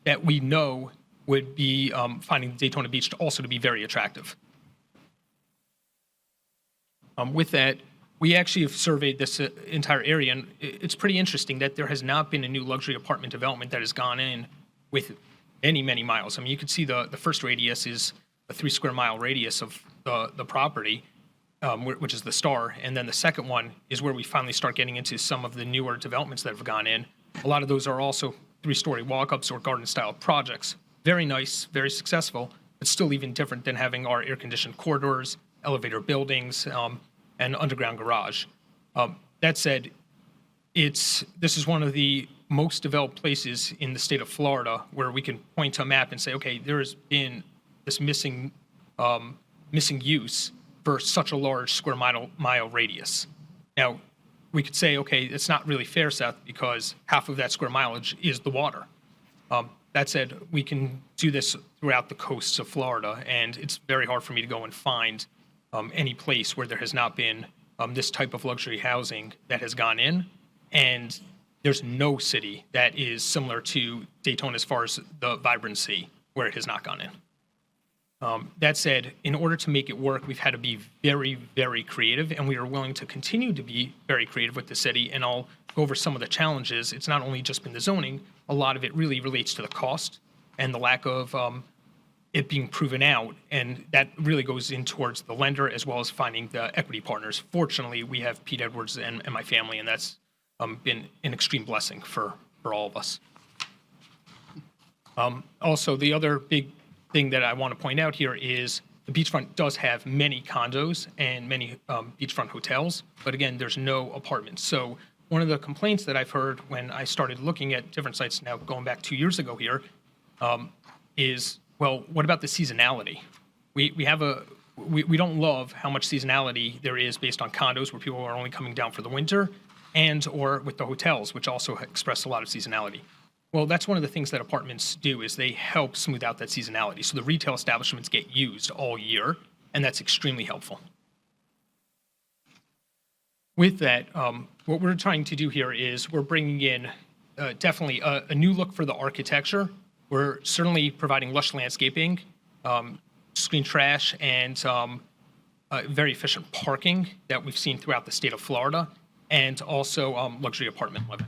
that we know would be finding Daytona Beach to also to be very attractive. With that, we actually have surveyed this entire area, and it's pretty interesting that there has not been a new luxury apartment development that has gone in with many, many miles. I mean, you could see the first radius is a 3 square mile radius of the property, which is the Star, and then the second one is where we finally start getting into some of the newer developments that have gone in. A lot of those are also 3-story walk-ups or garden-style projects. Very nice, very successful, but still even different than having our air-conditioned corridors, elevator buildings, and underground garage. That said, this is one of the most developed places in the state of Florida where we can point to a map and say, okay, there has been this missing use for such a large square mile radius. Now, we could say, okay, it's not really fair, Seth, because half of that square mileage is the water. That said, we can do this throughout the coasts of Florida, and it's very hard for me to go and find any place where there has not been this type of luxury housing that has gone in. And there's no city that is similar to Daytona as far as the vibrancy where it has not gone in. That said, in order to make it work, we've had to be very, very creative, and we are willing to continue to be very creative with the city. And I'll go over some of the challenges. It's not only just been the zoning, a lot of it really relates to the cost and the lack of it being proven out, and that really goes in towards the lender as well as finding the equity partners. Fortunately, we have Pete Edwards and my family, and that's been an extreme blessing for all of us. Also, the other big thing that I want to point out here is the beachfront does have many condos and many beachfront hotels, but again, there's no apartments. So one of the complaints that I've heard when I started looking at different sites now going back 2 years ago here is, well, what about the seasonality? We don't love how much seasonality there is based on condos where people are only coming down for the winter, and or with the hotels, which also express a lot of seasonality. Well, that's one of the things that apartments do is they help smooth out that seasonality. So the retail establishments get used all year, and that's extremely helpful. With that, what we're trying to do here is we're bringing in definitely a new look for the architecture. We're certainly providing lush landscaping, screen trash and very efficient parking that we've seen throughout the state of Florida, and also luxury apartment living.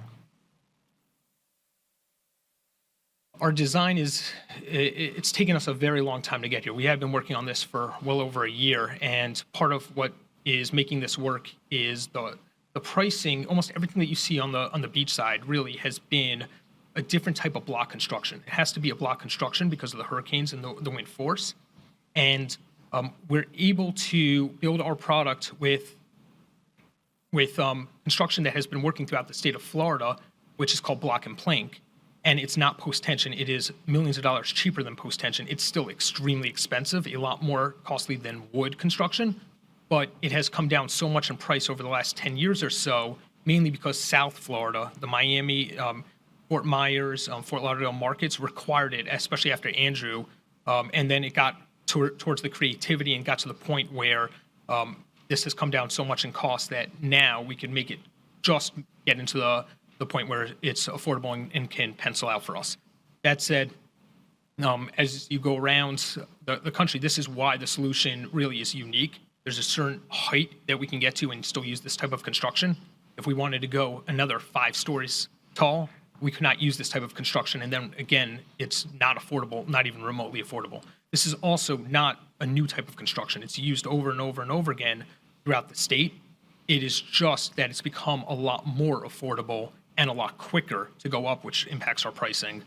Our design it's taken us a very long time to get here. We have been working on this for well over a year, and part of what is making this work is the pricing. Almost everything that you see on the beach side really has been a different type of block construction. It has to be a block construction because of the hurricanes and the wind force. And we're able to build our product with construction that has been working throughout the state of Florida, which is called block and plank. And it's not post-tension. It is millions of dollars cheaper than post-tension. It's still extremely expensive, a lot more costly than wood construction, but it has come down so much in price over the last 10 years or so, mainly because South Florida, the Miami, Fort Myers, Fort Lauderdale markets required it, especially after Andrew. And then it got towards the creativity and got to the point where this has come down so much in cost that now we can make it just get into the point where it's affordable and can pencil out for us. That said, as you go around the country, this is why the solution really is unique. There's a certain height that we can get to and still use this type of construction. If we wanted to go another 5 stories tall, we could not use this type of construction. And then again, it's not affordable, not even remotely affordable. This is also not a new type of construction. It's used over and over and over again throughout the state. It is just that it's become a lot more affordable and a lot quicker to go up, which impacts our pricing,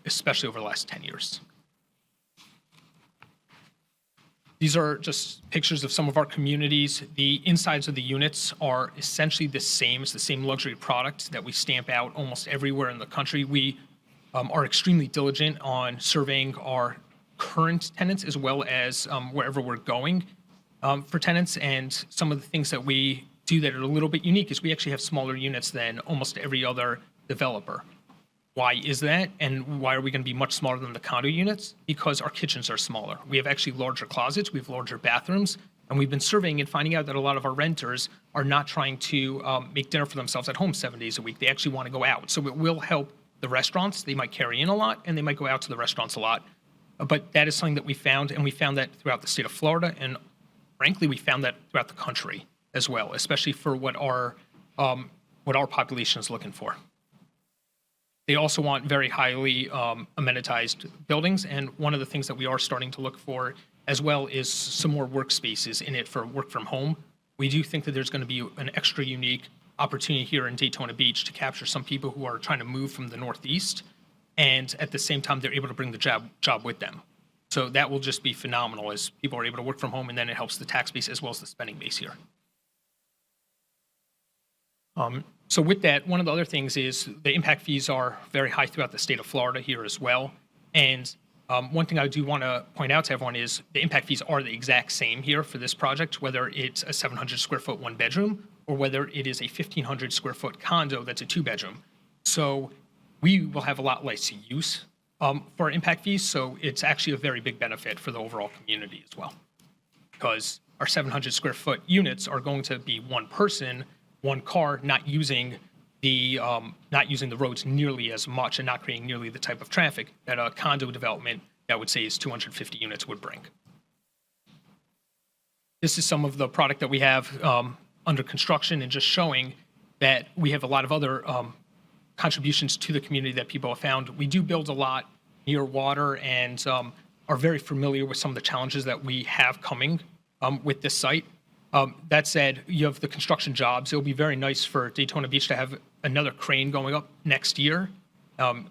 especially over the last 10 years. These are just pictures of some of our communities. The insides of the units are essentially the same. It's the same luxury product that we stamp out almost everywhere in the country. We are extremely diligent on surveying our current tenants as well as wherever we're going for tenants. And some of the things that we do that are a little bit unique is we actually have smaller units than almost every other developer. Why is that? And why are we going to be much smaller than the condo units? Because our kitchens are smaller. We have actually larger closets, we have larger bathrooms, and we've been surveying and finding out that a lot of our renters are not trying to make dinner for themselves at home 7 days a week. They actually want to go out. So it will help the restaurants. They might carry in a lot, and they might go out to the restaurants a lot. But that is something that we found, and we found that throughout the state of Florida, and frankly, we found that throughout the country as well, especially for what our population is looking for. They also want very highly amenitized buildings, and one of the things that we are starting to look for as well is some more workspaces in it for work from home. We do think that there's going to be an extra unique opportunity here in Daytona Beach to capture some people who are trying to move from the Northeast, and at the same time, they're able to bring the job with them. So that will just be phenomenal as people are able to work from home, and then it helps the tax base as well as the spending base here. So with that, one of the other things is the impact fees are very high throughout the state of Florida here as well. And one thing I do want to point out to everyone is the impact fees are the exact same here for this project, whether it's a 700 square foot 1-bedroom or whether it is a 1,500 square foot condo that's a 2-bedroom. So we will have a lot less use for our impact fees. So it's actually a very big benefit for the overall community as well, because our 700 square foot units are going to be one person, one car, not using the roads nearly as much and not creating nearly the type of traffic that a condo development that would say is 250 units would bring. This is some of the product that we have under construction, and just showing that we have a lot of other contributions to the community that people have found. We do build a lot near water and are very familiar with some of the challenges that we have coming with this site. That said, you have the construction jobs. It'll be very nice for Daytona Beach to have another crane going up next year,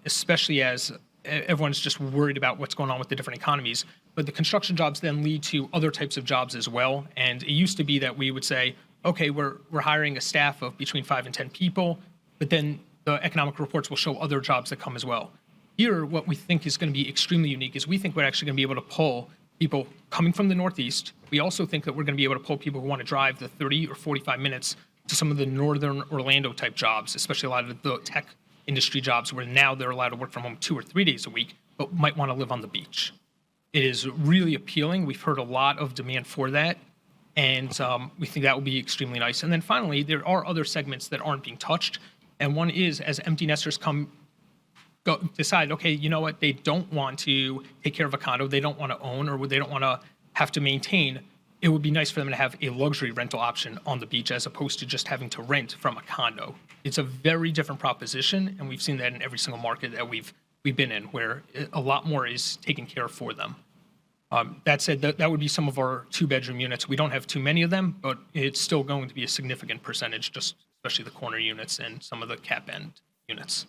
especially as everyone's just worried about what's going on with the different economies. But the construction jobs then lead to other types of jobs as well. And it used to be that we would say, okay, we're hiring a staff of between 5 and 10 people, but then the economic reports will show other jobs that come as well. Here, what we think is going to be extremely unique is we think we're actually going to be able to pull people coming from the Northeast. We also think that we're going to be able to pull people who want to drive the 30 or 45 minutes to some of the northern Orlando type jobs, especially a lot of the tech industry jobs where now they're allowed to work from home 2 or 3 days a week, but might want to live on the beach. It is really appealing. We've heard a lot of demand for that, and we think that will be extremely nice. And then finally, there are other segments that aren't being touched, and one is as empty nesters come decide, okay, you know what, they don't want to take care of a condo, they don't want to own, or they don't want to have to maintain, it would be nice for them to have a luxury rental option on the beach as opposed to just having to rent from a condo. It's a very different proposition, and we've seen that in every single market that we've been in, where a lot more is taken care of for them. That said, that would be some of our 2-bedroom units. We don't have too many of them, but it's still going to be a significant percentage, just especially the corner units and some of the cap end units.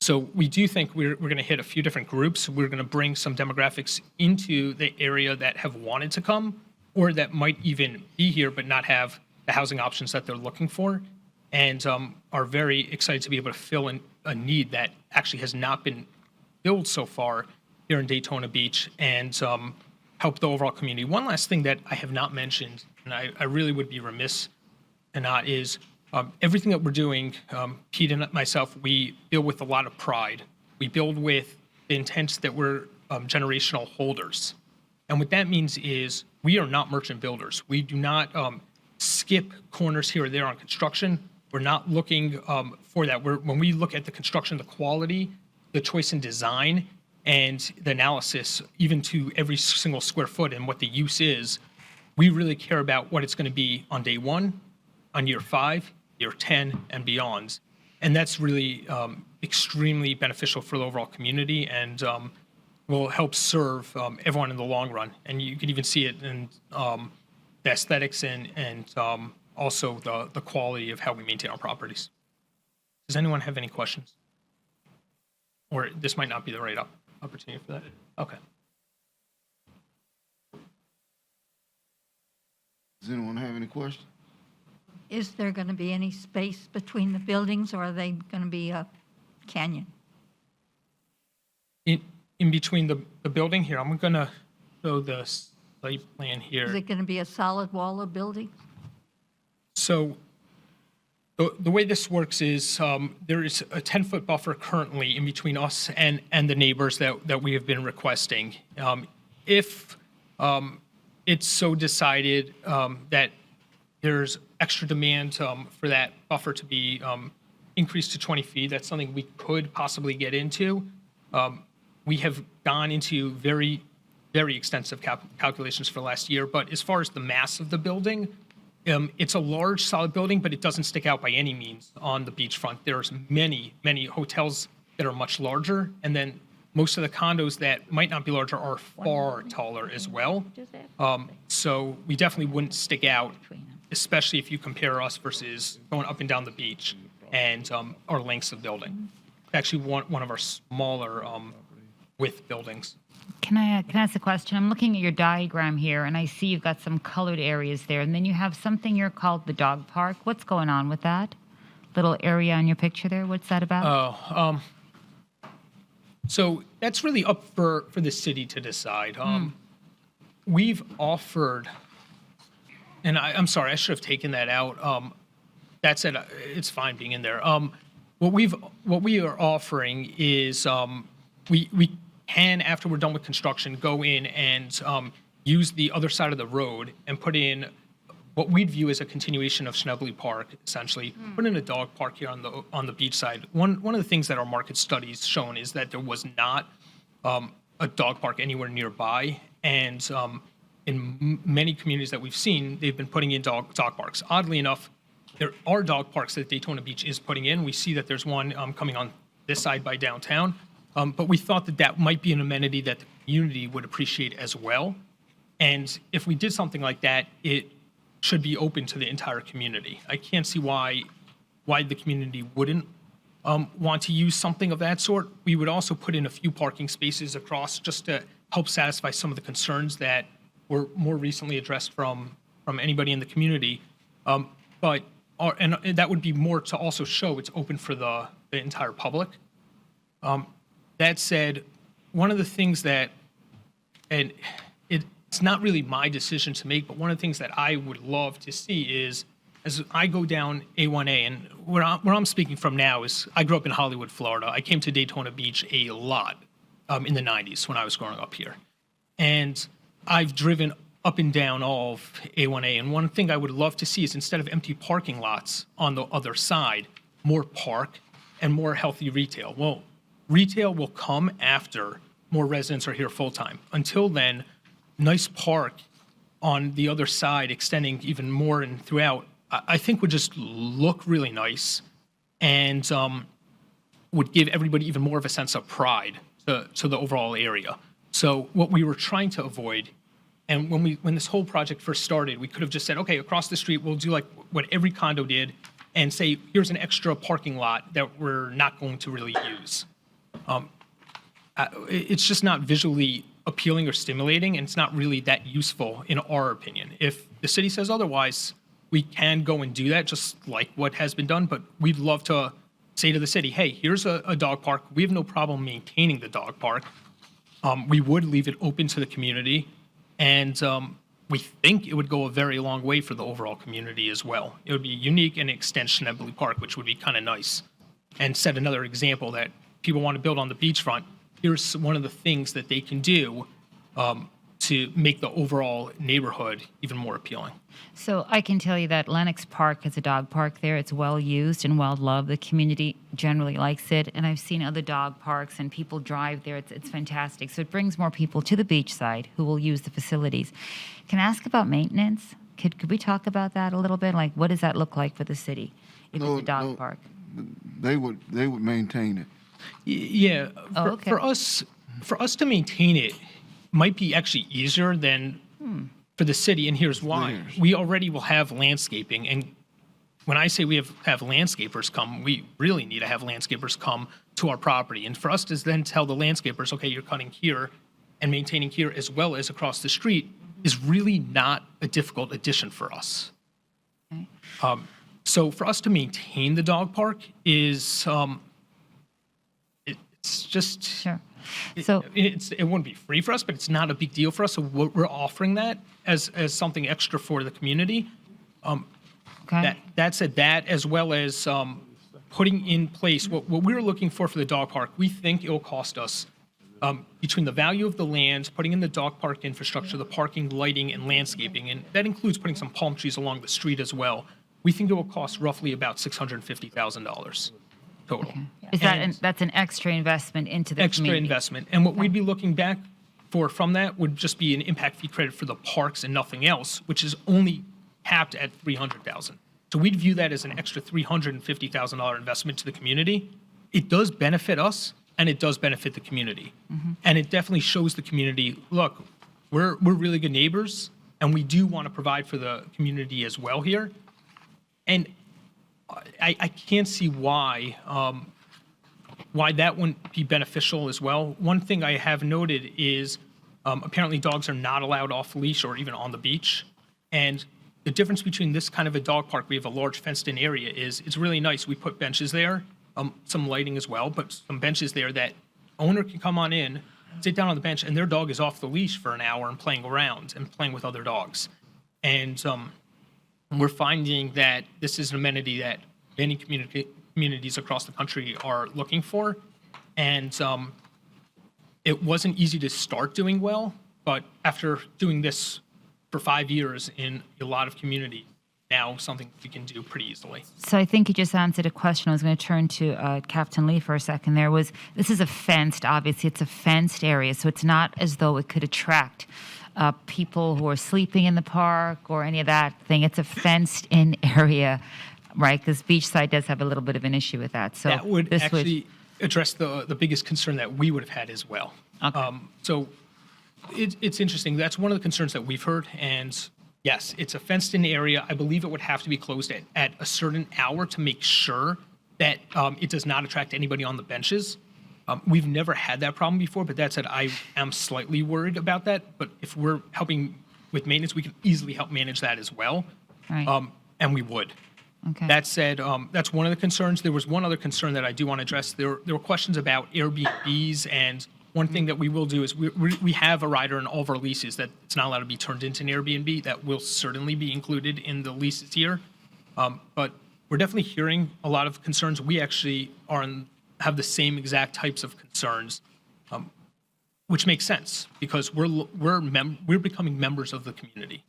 So we do think we're going to hit a few different groups. We're going to bring some demographics into the area that have wanted to come, or that might even be here but not have the housing options that they're looking for, and are very excited to be able to fill in a need that actually has not been filled so far here in Daytona Beach, and help the overall community. One last thing that I have not mentioned, and I really would be remiss in not, is everything that we're doing, Pete and myself, we build with a lot of pride. We build with the intent that we're generational holders. And what that means is we are not merchant builders. We do not skip corners here or there on construction. We're not looking for that. When we look at the construction, the quality, the choice in design, and the analysis, even to every single square foot and what the use is, we really care about what it's going to be on day 1, on year 5, year 10, and beyond. And that's really extremely beneficial for the overall community, and will help serve everyone in the long run. And you can even see it in the aesthetics and also the quality of how we maintain our properties. Does anyone have any questions? Or this might not be the right opportunity for that? Okay. Does anyone have any questions? Is there going to be any space between the buildings, or are they going to be a canyon? In between the building here, I'm going to show the site plan Is here. it going to be a solid wall of building? So the way this works is there is a 10-foot buffer currently in between us and the neighbors that we have been requesting. If it's so decided that there's extra demand for that buffer to be increased to 20 feet, that's something we could possibly get into. We have gone into very, very extensive calculations for last year, but as far as the mass of the building, it's a large, solid building, but it doesn't stick out by any means on the beachfront. There's many, many hotels that are much larger, and then most of the condos that might not be larger are far taller as well. So we definitely wouldn't stick out, especially if you compare us versus going up and down the beach and our lengths of building. Actually, one of our smaller width buildings. Can I ask a question? I'm looking at your diagram here, and I see you've got some colored areas there, and then you have something here called the dog park. What's going on with that little area on your picture there? What's that about? So that's really up for the city to decide. We've offered, and I'm sorry, I should have taken that out. That said, it's fine being in there. What we are offering is we can, after we're done with construction, go in and use the other side of the road and put in what we'd view as a continuation of Schnebly Park, essentially. Put in a dog park here on the beach side. One of the things that our market studies shown is that there was not a dog park anywhere nearby, and in many communities that we've seen, they've been putting in dog parks. Oddly enough, there are dog parks that Daytona Beach is putting in. We see that there's one coming on this side by downtown. But we thought that might be an amenity that the community would appreciate as well. And if we did something like that, it should be open to the entire community. I can't see why the community wouldn't want to use something of that sort. We would also put in a few parking spaces across just to help satisfy some of the concerns that were more recently addressed from anybody in the community. But that would be more to also show it's open for the entire public. That said, one of the things that, and it's not really my decision to make, but one of the things that I would love to see is, as I go down A1A, and where I'm speaking from now is, I grew up in Hollywood, Florida. I came to Daytona Beach a lot in the 90s when I was growing up here. And I've driven up and down all of A1A, and one thing I would love to see is, instead of empty parking lots on the other side, more park and more healthy retail. Well, retail will come after more residents are here full-time. Until then, nice park on the other side, extending even more and throughout, I think would just look really nice and would give everybody even more of a sense of pride to the overall area. So what we were trying to avoid, and when this whole project first started, we could have just said, okay, across the street, we'll do like what every condo did and say, here's an extra parking lot that we're not going to really use. It's just not visually appealing or stimulating, and it's not really that useful in our opinion. If the city says otherwise, we can go and do that, just like what has been done, but we'd love to say to the city, hey, here's a dog park. We have no problem maintaining the dog park. We would leave it open to the community, and we think it would go a very long way for the overall community as well. It would be unique and an extension of Embley Park, which would be kind of nice. And set another example that people want to build on the beachfront. Here's one of the things that they can do to make the overall neighborhood even more appealing. So I can tell you that Lenox Park is a dog park there. It's well used and well loved. The community generally likes it. And I've seen other dog parks and people drive there. It's fantastic. So it brings more people to the beachside who will use the facilities. Can I ask about maintenance? Could we talk about that a little bit? Like, what does that look like for the city if it's a dog park? They would maintain it. Yeah, Oh, okay. for us to maintain it might be actually easier than for the city, and here's why. Theirs. We already will have landscaping, and when I say we have landscapers come, we really need to have landscapers come to our property. And for us to then tell the landscapers, okay, you're cutting here and maintaining here as well as across the street is really not a difficult addition for us. Okay. So for us to maintain the dog park is, it's just. Sure. So It wouldn't be free for us, but it's not a big deal for us. So we're offering that as something extra for the community. okay. That said, that as well as putting in place what we're looking for the dog park, we think it will cost us between the value of the land, putting in the dog park infrastructure, the parking, lighting, and landscaping, and that includes putting some palm trees along the street as well. We think it will cost roughly about $650,000 total. Is that And- that's an extra investment into the extra community? investment. And what we'd be looking back for from that would just be an impact fee credit for the parks and nothing else, which is only capped at $300,000. So we'd view that as an extra $350,000 investment to the community. It does benefit us, and it does benefit the community. And it definitely shows the community, look, we're really good neighbors, and we do want to provide for the community as well here. And I can't see why that wouldn't be beneficial as well. One thing I have noted is apparently dogs are not allowed off leash or even on the beach. And the difference between this kind of a dog park, we have a large fenced-in area, is it's really nice. We put benches there, some lighting as well, but some benches there that owner can come on in, sit down on the bench, and their dog is off the leash for an hour and playing around and playing with other dogs. And we're finding that this is an amenity that many communities across the country are looking for. And it wasn't easy to start doing well, but after doing this for 5 years in a lot of communities, now something we can do pretty easily. So I think you just answered a question. I was going to turn to Captain Lee for a second. This is a fenced, obviously it's a fenced area, so it's not as though it could attract people who are sleeping in the park or any of that thing. It's a fenced-in area, right? Because Beachside does have a little bit of an issue with that. So That would this actually address the biggest concern that we would have had as well. Okay. So it's interesting. That's one of the concerns that we've heard. And yes, it's a fenced-in area. I believe it would have to be closed at a certain hour to make sure that it does not attract anybody on the benches. We've never had that problem before, but that said, I am slightly worried about that. But if we're helping with maintenance, we can easily help manage that as well. Right. And we would. Okay. That said, that's one of the concerns. There was one other concern that I do want to address. There were questions about Airbnbs, and one thing that we will do is we have a rider in all of our leases that it's not allowed to be turned into an Airbnb. That will certainly be included in the leases here. But we're definitely hearing a lot of concerns. We actually have the same exact types of concerns, which makes sense because we're becoming members of the community.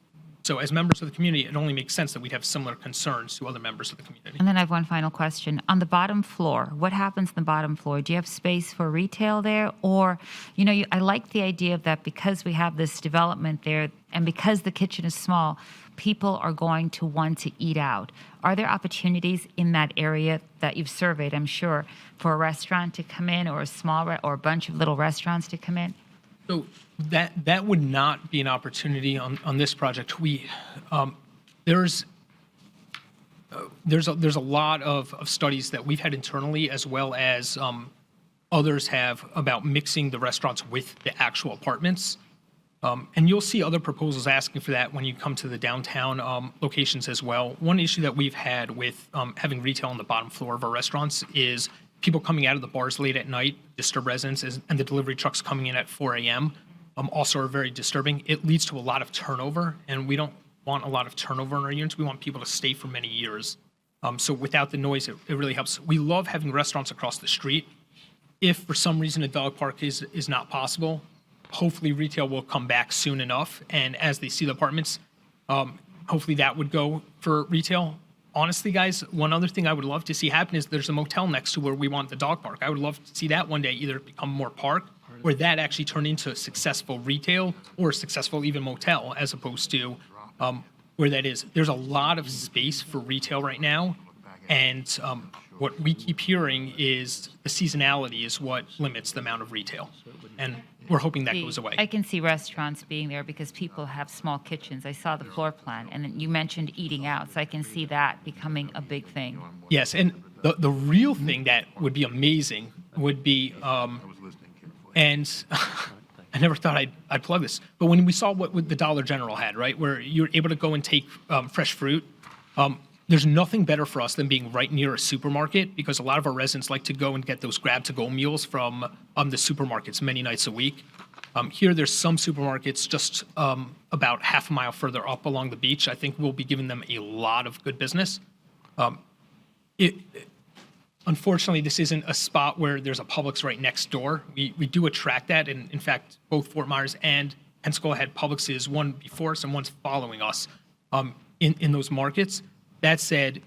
So as members of the community, it only makes sense that we'd have similar concerns to other members of the community. And then I have one final question. On the bottom floor, what happens on the bottom floor? Do you have space for retail there? Or, I like the idea of that because we have this development there and because the kitchen is small, people are going to want to eat out. Are there opportunities in that area that you've surveyed, I'm sure, for a restaurant to come in or or a bunch of little restaurants to come in? So that would not be an opportunity on this project. There's a lot of studies that we've had internally as well as others have about mixing the restaurants with the actual apartments. And you'll see other proposals asking for that when you come to the downtown locations as well. One issue that we've had with having retail on the bottom floor of our restaurants is people coming out of the bars late at night disturb residents, and the delivery trucks coming in at 4 a.m. Also are very disturbing. It leads to a lot of turnover, and we don't want a lot of turnover in our units. We want people to stay for many years. So without the noise, it really helps. We love having restaurants across the street. If for some reason a dog park is not possible, hopefully retail will come back soon enough. And as they see the apartments, hopefully that would go for retail. Honestly, guys, one other thing I would love to see happen is there's a motel next to where we want the dog park. I would love to see that one day either become more park or that actually turn into a successful retail or a successful even motel as opposed to where that is. There's a lot of space for retail right now. And what we keep hearing is the seasonality is what limits the amount of retail. And we're hoping that goes away. I can see restaurants being there because people have small kitchens. I saw the floor plan, and then you mentioned eating out, so I can see that becoming a big thing. Yes, and the real thing that would be amazing would be, and I never thought I'd plug this, but when we saw what the Dollar General had, right, where you're able to go and take fresh fruit, there's nothing better for us than being right near a supermarket because a lot of our residents like to go and get those grab-to-go meals from the supermarkets many nights a week. Here, there's some supermarkets just about half a mile further up along the beach. I think we'll be giving them a lot of good business. Unfortunately, this isn't a spot where there's a Publix right next door. We do attract that, and in fact, both Fort Myers and Pensacola had Publixes, one before us and one's following us in those markets. That said,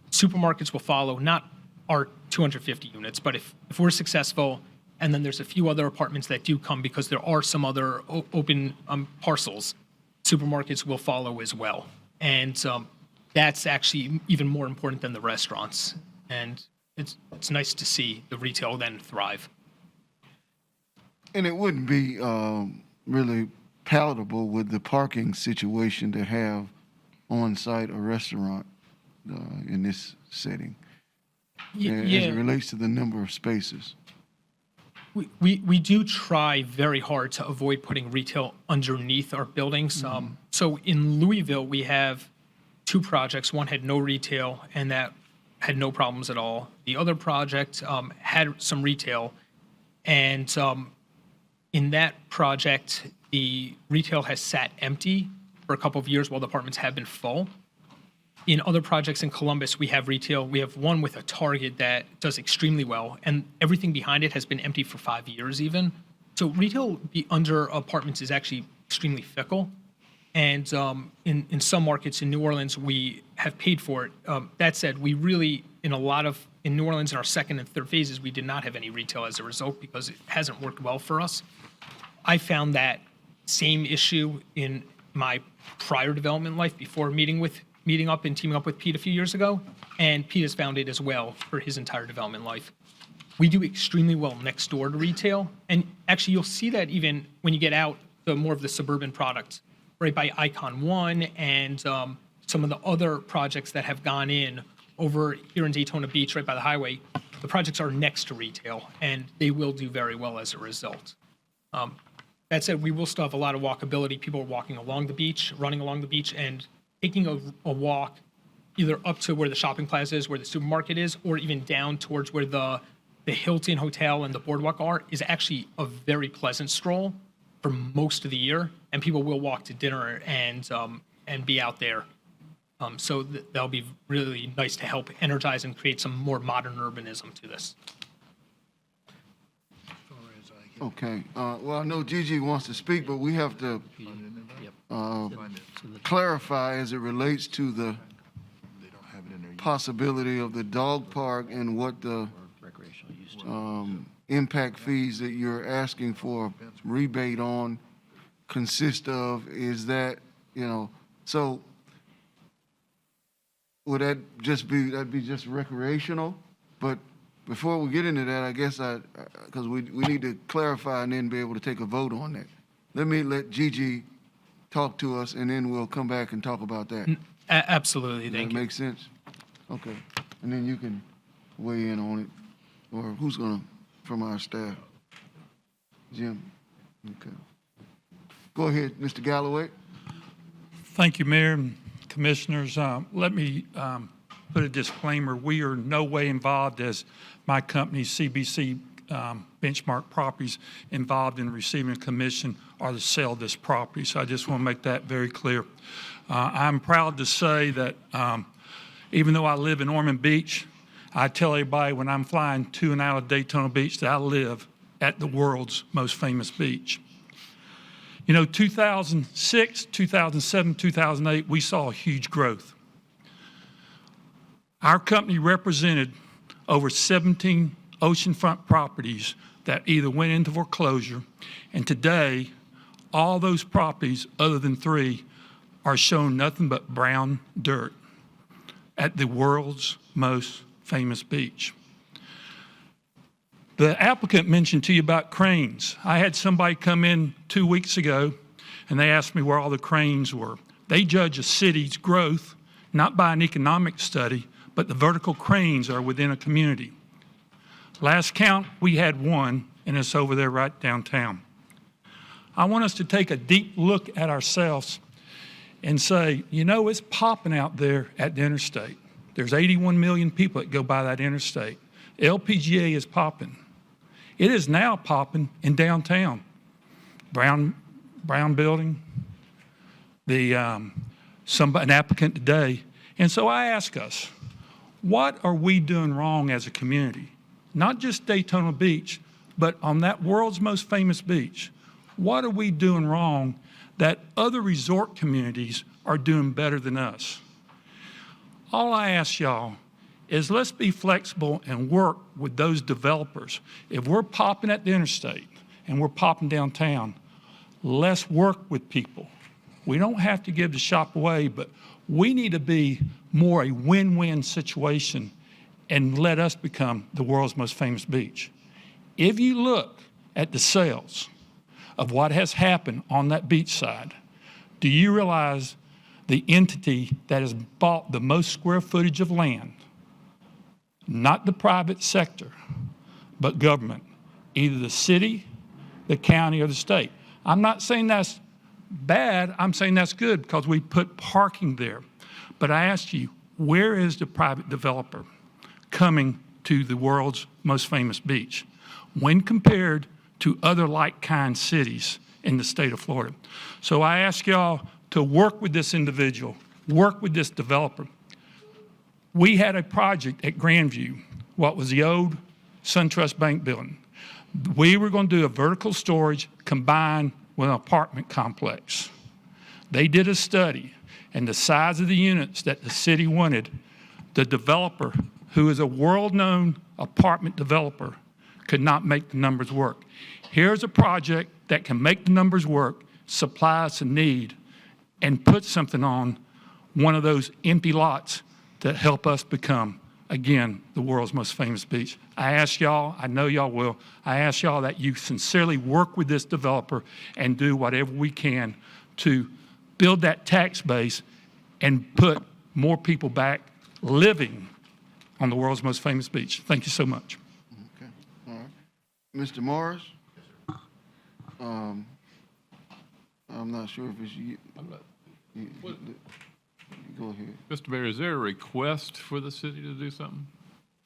supermarkets will follow not our 250 units, but if we're successful, and then there's a few other apartments that do come because there are some other open parcels, supermarkets will follow as well. And that's actually even more important than the restaurants. And it's nice to see the retail then thrive. And it wouldn't be really palatable with the parking situation to have on-site a restaurant in this setting as it relates to the number of spaces. We do try very hard to avoid putting retail underneath our buildings. So in Louisville, we have 2 projects. One had no retail, and that had no problems at all. The other project had some retail, and in that project, the retail has sat empty for a couple of years while the apartments have been full. In other projects in Columbus, we have retail. We have one with a Target that does extremely well, and everything behind it has been empty for 5 years even. So retail under apartments is actually extremely fickle. And in some markets in New Orleans, we have paid for it. That said, we really, in New Orleans in our second and third phases, we did not have any retail as a result because it hasn't worked well for us. I found that same issue in my prior development life before meeting up and teaming up with Pete a few years ago, and Pete has found it as well for his entire development life. We do extremely well next door to retail, and actually you'll see that even when you get out the more of the suburban products, right by Icon 1 and some of the other projects that have gone in over here in Daytona Beach, right by the highway, the projects are next to retail, and they will do very well as a result. That said, we will still have a lot of walkability. People are walking along the beach, running along the beach, and taking a walk either up to where the shopping plaza is, where the supermarket is, or even down towards where the Hilton Hotel and the Boardwalk are, is actually a very pleasant stroll for most of the year, and people will walk to dinner and be out there. So that'll be really nice to help energize and create some more modern urbanism to this. Okay. Well, I know Gigi wants to speak, but we have to clarify as it relates to the possibility of the dog park and what the impact fees that you're asking for rebate on consist of. Is that, so would that just be, that'd be just recreational? But before we get into that, I guess because we need to clarify and then be able to take a vote on that. Let me let Gigi talk to us, and then we'll come back and talk about that. Absolutely, Does thank that you. make sense? Okay. And then you can weigh in on it, or who's gonna, from our staff? Jim? Okay. Go ahead, Mr. Galloway. Thank you, Mayor and Commissioners. Let me put a disclaimer. We are no way involved as my company, CBC Benchmark Properties, involved in receiving a commission or the sale of this property. So I just want to make that very clear. I'm proud to say that even though I live in Ormond Beach, I tell everybody when I'm flying to and out of Daytona Beach that I live at the world's most famous beach. 2006, 2007, 2008, we saw huge growth. Our company represented over 17 oceanfront properties that either went into foreclosure, and today, all those properties, other than 3, are showing nothing but brown dirt at the world's most famous beach. The applicant mentioned to you about cranes. I had somebody come in 2 weeks ago, and they asked me where all the cranes were. They judge a city's growth not by an economic study, but the vertical cranes are within a community. Last count, we had 1, and it's over there right downtown. I want us to take a deep look at ourselves and say, it's popping out there at the interstate. There's 81 million people that go by that interstate. LPGA is popping. It is now popping in downtown. Brown building, an applicant today. And so I ask us, what are we doing wrong as a community? Not just Daytona Beach, but on that world's most famous beach. What are we doing wrong that other resort communities are doing better than us? All I ask y'all is let's be flexible and work with those developers. If we're popping at the interstate and we're popping downtown, let's work with people. We don't have to give the shop away, but we need to be more a win-win situation and let us become the world's most famous beach. If you look at the sales of what has happened on that beach side, do you realize the entity that has bought the most square footage of land, not the private sector, but government, either the city, the county, or the state? I'm not saying that's bad, I'm saying that's good because we put parking there. But I ask you, where is the private developer coming to the world's most famous beach when compared to other like-kind cities in the state of Florida? So I ask y'all to work with this individual, work with this developer. We had a project at Grandview, what was the old SunTrust Bank building. We were going to do a vertical storage combined with an apartment complex. They did a study, and the size of the units that the city wanted, the developer, who is a world-known apartment developer, could not make the numbers work. Here's a project that can make the numbers work, supply us a need, and put something on one of those empty lots that help us become, again, the world's most famous beach. I ask y'all, I know y'all will, I ask y'all that you sincerely work with this developer and do whatever we can to build that tax base and put more people back living on the world's most famous beach. Thank you so much. Okay, all right. Mr. Morris? I'm not sure if it's you. Go ahead. Mr. Mayor, is there a request for the city to do something?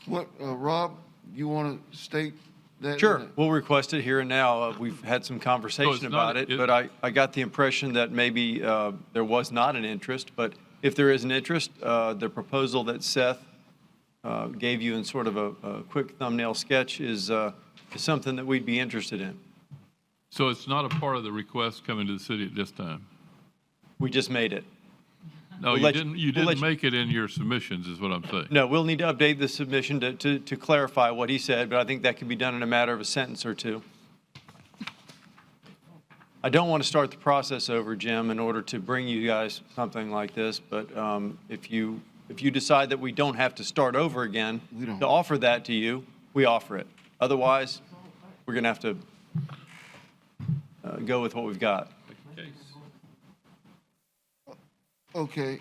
What, Rob, you want to state that? Sure, we'll request it here and now. We've had some conversation about it, but I got the impression that maybe there was not an interest. But if there is an interest, the proposal that Seth gave you in sort of a quick thumbnail sketch is something that we'd be interested in. So it's not a part of the request coming to the city at this time? We just made it. No, We'll you let you- didn't, you we'll let didn't make it in your submissions, is what I'm saying. No, we'll need to update the submission to clarify what he said, but I think that can be done in a matter of a sentence or two. I don't want to start the process over, Jim, in order to bring you guys something like this, but if you decide that we don't have to start over again to offer that to you, we offer it. Otherwise, we're going to have to go with what we've got. Okay,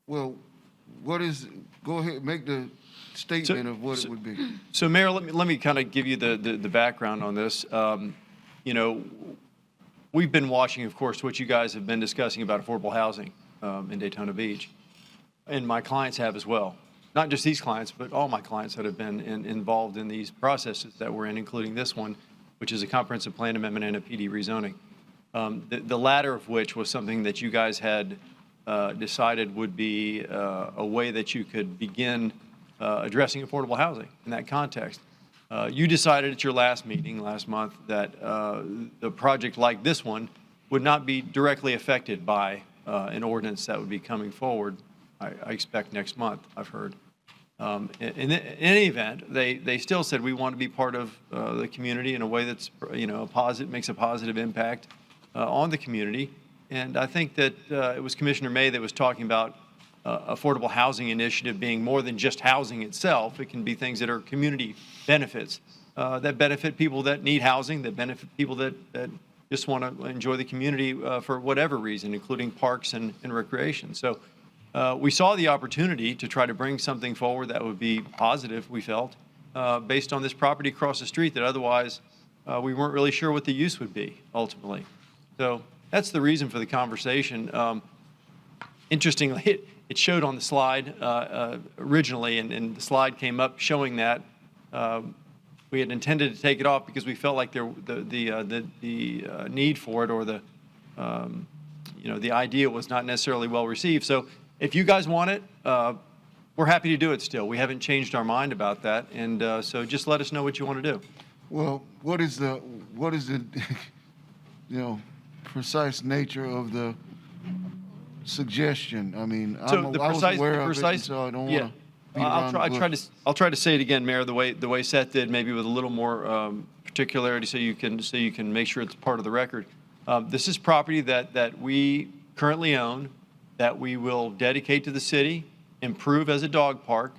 well, what is, go ahead, make the statement of what it would be. So, Mayor, let me kind of give you the background on this. You know, we've been watching, of course, what you guys have been discussing about affordable housing in Daytona Beach, and my clients have as well. Not just these clients, but all my clients that have been involved in these processes that we're in, including this one, which is a comprehensive plan amendment and a PD rezoning. The latter of which was something that you guys had decided would be a way that you could begin addressing affordable housing in that context. You decided at your last meeting last month that the project like this one would not be directly affected by an ordinance that would be coming forward, I expect next month, I've heard. In any event, they still said we want to be part of the community in a way that's, you know, makes a positive impact on the community. And I think that it was Commissioner May that was talking about affordable housing initiative being more than just housing itself. It can be things that are community benefits that benefit people that need housing, that benefit people that just want to enjoy the community for whatever reason, including parks and recreation. So we saw the opportunity to try to bring something forward that would be positive, we felt, based on this property across the street that otherwise we weren't really sure what the use would be ultimately. So that's the reason for the conversation. Interestingly, it showed on the slide originally, and the slide came up showing that. We had intended to take it off because we felt like the need for it or the the idea was not necessarily well received. So if you guys want it, we're happy to do it still. We haven't changed our mind about that, and so just let us know what you want to do. Well, what is the precise nature of the suggestion? I mean, So I was aware of it, so I don't want to beat around the bush. I'll try to say it again, Mayor, the way Seth did, maybe with a little more particularity, so you can make sure it's part of the record. This is property that we currently own, that we will dedicate to the city, improve as a dog park.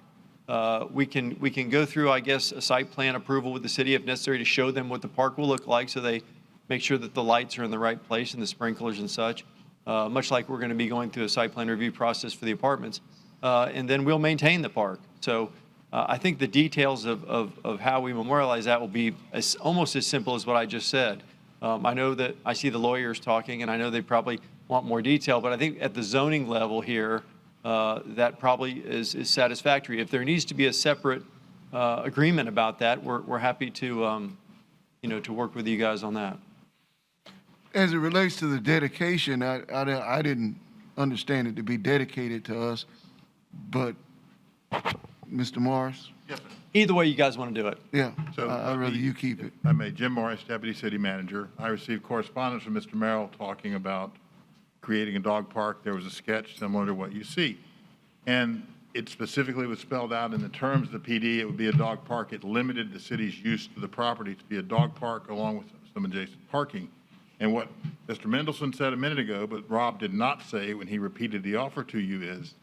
We can go through, I guess, a site plan approval with the city if necessary to show them what the park will look like, so they make sure that the lights are in the right place and the sprinklers and such. Much like we're going to be going through a site plan review process for the apartments. And then we'll maintain the park. So I think the details of how we memorialize that will be almost as simple as what I just said. I know that I see the lawyers talking, and I know they probably want more detail, but I think at the zoning level here, that probably is satisfactory. If there needs to be a separate agreement about that, we're happy to, to work with you guys on that. As it relates to the dedication, I didn't understand it to be dedicated to us, but Mr. Morris? Yes, sir. Either way you guys want to do it. Yeah, So I'd rather you keep it. I made Jim Morris, Deputy City Manager. I received correspondence from Mr. Merrill talking about creating a dog park. There was a sketch similar to what you see. And it specifically was spelled out in the terms of the PD. It would be a dog park. It limited the city's use to the property to be a dog park along with some adjacent parking. And what Mr. Mendelson said a minute ago, but Rob did not say when he repeated the offer to you, is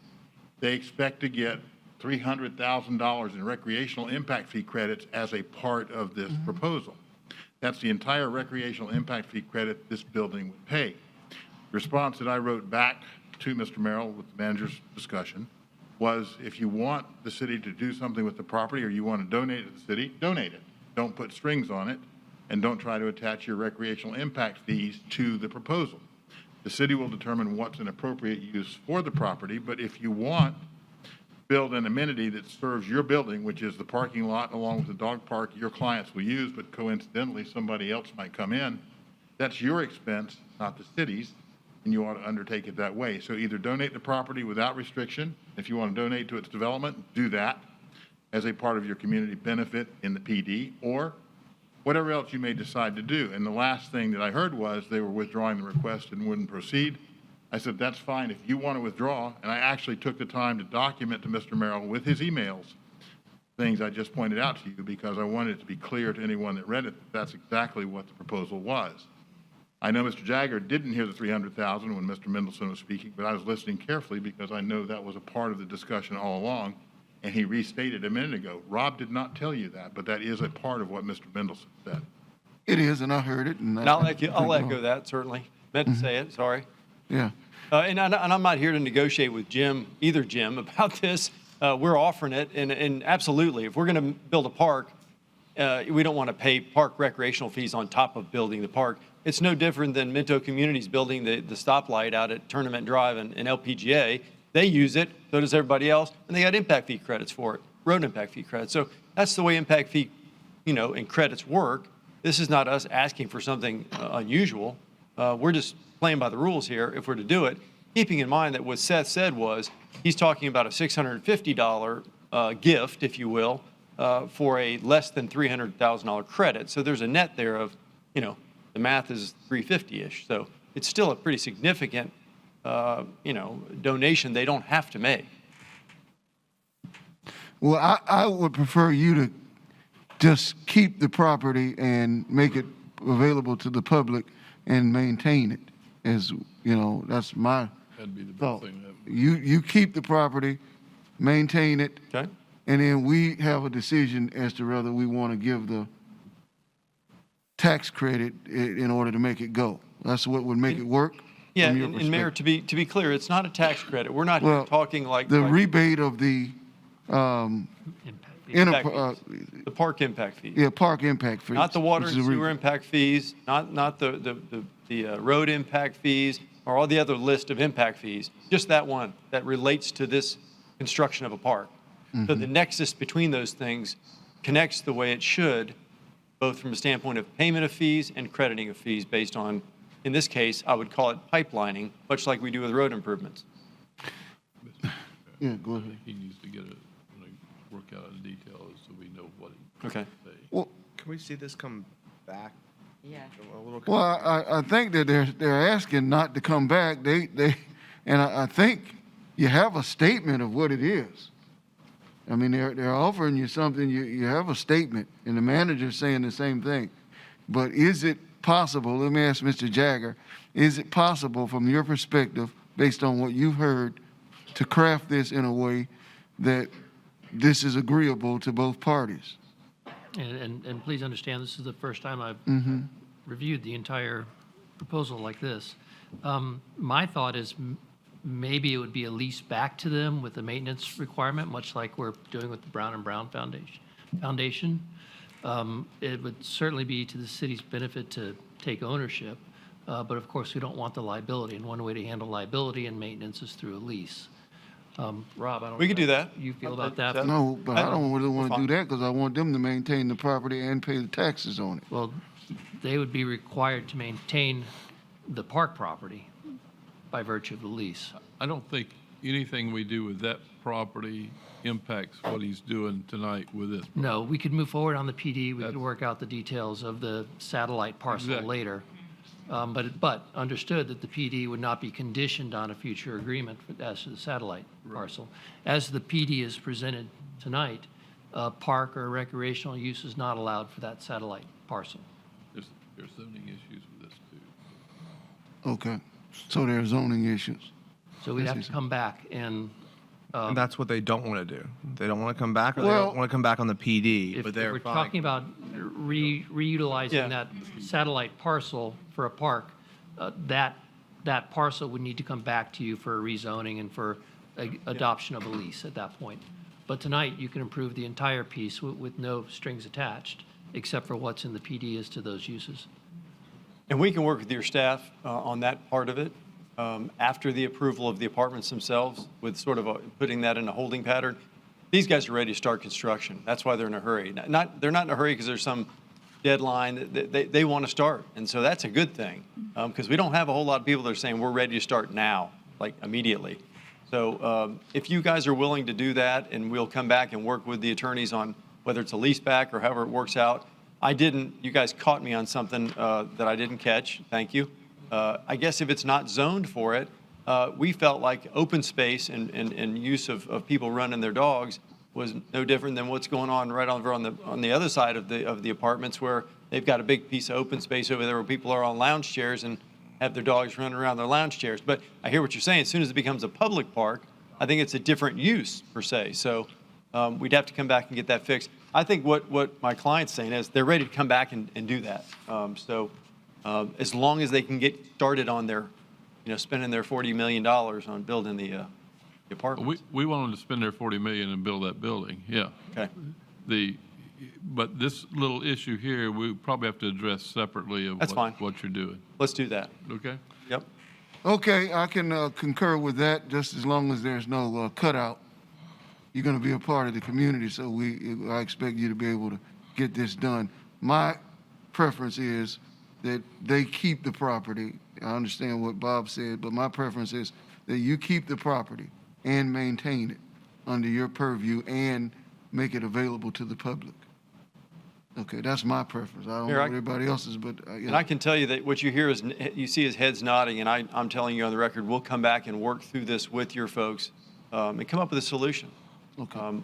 they expect to get $300,000 in recreational impact fee credits as a part of this proposal. That's the entire recreational impact fee credit this building would pay. The response that I wrote back to Mr. Merrill with the manager's discussion was, if you want the city to do something with the property or you want to donate it to the city, donate it. Don't put strings on it, and don't try to attach your recreational impact fees to the proposal. The city will determine what's an appropriate use for the property, but if you want build an amenity that serves your building, which is the parking lot along with the dog park your clients will use, but coincidentally somebody else might come in, that's your expense, not the city's, and you ought to undertake it that way. So either donate the property without restriction. If you want to donate to its development, do that as a part of your community benefit in the PD, or whatever else you may decide to do. And the last thing that I heard was they were withdrawing the request and wouldn't proceed. I said, that's fine if you want to withdraw. And I actually took the time to document to Mr. Merrill with his emails things I just pointed out to you because I wanted it to be clear to anyone that read it that that's exactly what the proposal was. I know Mr. Jagger didn't hear the 300,000 when Mr. Mendelson was speaking, but I was listening carefully because I know that was a part of the discussion all along, and he restated a minute ago. Rob did not tell you that, but that is a part of what Mr. Mendelson said. It is, and I heard it. And And I'll echo that, certainly. Meant to say it, sorry. Yeah. And I'm not here to negotiate with either Jim, about this. We're offering it, and absolutely, if we're going to build a park, we don't want to pay park recreational fees on top of building the park. It's no different than Minto Communities building the stoplight out at Tournament Drive and LPGA. They use it, so does everybody else, and they got impact fee credits for it, road impact fee credits. So that's the way impact fee, and credits work. This is not us asking for something unusual. We're just playing by the rules here if we're to do it, keeping in mind that what Seth said was he's talking about a $650 gift, if you will, for a less than $300,000 credit. So there's a net there of, the math is 350-ish. So it's still a pretty significant, donation they don't have to make. Well, I would prefer you to just keep the property and make it available to the public and maintain it. As, that's my That'd be the best thought. thing. You keep the property, maintain it. Okay. And then we have a decision as to whether we want to give the tax credit in order to make it go. That's what would make it work. Yeah, from your and Mayor, perspective. to be clear, it's not a tax credit. We're not here Well, talking like The rebate of the, the impact fees, the park impact fees. park impact fees. Not the water which and is a sewer impact fees, not the road impact fees, or all the other list of impact fees, just that one that relates to this construction of a park. So the nexus between those things connects the way it should, both from a standpoint of payment of fees and crediting of fees based on, in this case, I would call it pipelining, much like we do with road improvements. Yeah, go ahead. He needs to work out the details so we know what he Okay. say. Well, Can we see this come back? Yeah. A little. well, I think that they're asking not to come back. And I think you have a statement of what it is. I mean, they're offering you something, you have a statement, and the manager's saying the same thing. But is it possible, let me ask Mr. Jagger, is it possible from your perspective, based on what you've heard, to craft this in a way that this is agreeable to both parties? And please understand, this is the first time I've Mm-hmm. reviewed the entire proposal like this. My thought is maybe it would be a lease back to them with a maintenance requirement, much like we're doing with the Brown and Brown Foundation. It would certainly be to the city's benefit to take ownership, but of course, we don't want the liability, and one way to handle liability and maintenance is through a lease. Rob, I don't. We could do that. You feel about that? No, but I don't really want to Fine. do that because I want them to maintain the property and pay the taxes on it. Well, they would be required to maintain the park property by virtue of the lease. I don't think anything we do with that property impacts what he's doing tonight with this. No, we could move forward on the PD, we could work out the details of the satellite parcel Exactly. later. But understood that the PD would not be conditioned on a future agreement as to the satellite parcel. As the PD is presented tonight, park or recreational use is not allowed for that satellite parcel. There's zoning issues with this too. Okay, so there are zoning issues. So we'd have to come back and. And that's what they don't want to do. They don't want to come back, or they Well- don't want to come back on the PD. If but if they're we're fine. talking about Yeah. reutilizing that satellite parcel for a park, that parcel would need to come back to you for rezoning and for adoption of a lease at that point. But tonight, you can approve the entire piece with no strings attached, except for what's in the PD as to those uses. And we can work with your staff on that part of it after the approval of the apartments themselves with sort of putting that in a holding pattern. These guys are ready to start construction. That's why they're in a hurry. They're not in a hurry because there's some deadline. They want to start. And so that's a good thing because we don't have a whole lot of people that are saying we're ready to start now, like immediately. So if you guys are willing to do that, and we'll come back and work with the attorneys on whether it's a lease back or however it works out, I didn't, you guys caught me on something that I didn't catch. Thank you. I guess if it's not zoned for it, we felt like open space and use of people running their dogs was no different than what's going on right over on the other side of the apartments, where they've got a big piece of open space over there where people are on lounge chairs and have their dogs running around their lounge chairs. But I hear what you're saying. As soon as it becomes a public park, I think it's a different use per se. So we'd have to come back and get that fixed. I think what my client's saying is they're ready to come back and do that. As long as they can get started on their, spending their $40 million on building the apartments. We want them to spend their $40 million and build that building, yeah. Okay. But this little issue here, we probably have to address separately of That's fine. what you're doing, Let's do that. okay? Yep. Okay, I can concur with that, just as long as there's no cutout. You're going to be a part of the community, so I expect you to be able to get this done. My preference is that they keep the property. I understand what Bob said, but my preference is that you keep the property and maintain it under your purview and make it available to the public. Okay, that's my preference. I don't know what everybody else's, but And I can tell you that what you hear is, you see his heads nodding, and I'm telling you on the record, we'll come back and work through this with your folks and come up with a solution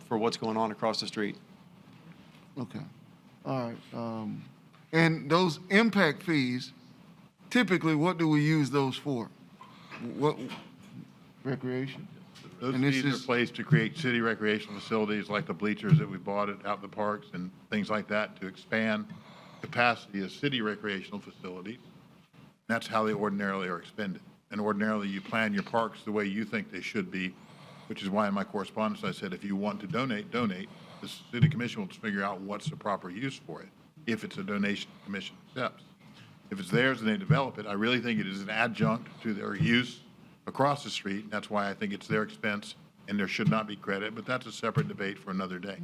for what's going on across the street. Okay, all right. And those impact fees, typically, what do we use those for? What, recreation? Those And this fees are is- placed to create city recreational facilities like the bleachers that we bought out in the parks and things like that to expand capacity of city recreational facilities. That's how they ordinarily are expended. And ordinarily, you plan your parks the way you think they should be, which is why in my correspondence I said, if you want to donate, donate. The city commission will just figure out what's the proper use for it, if it's a donation the commission accepts. If it's theirs and they develop it, I really think it is an adjunct to their use across the street. That's why I think it's their expense and there should not be credit, but that's a separate debate for another day.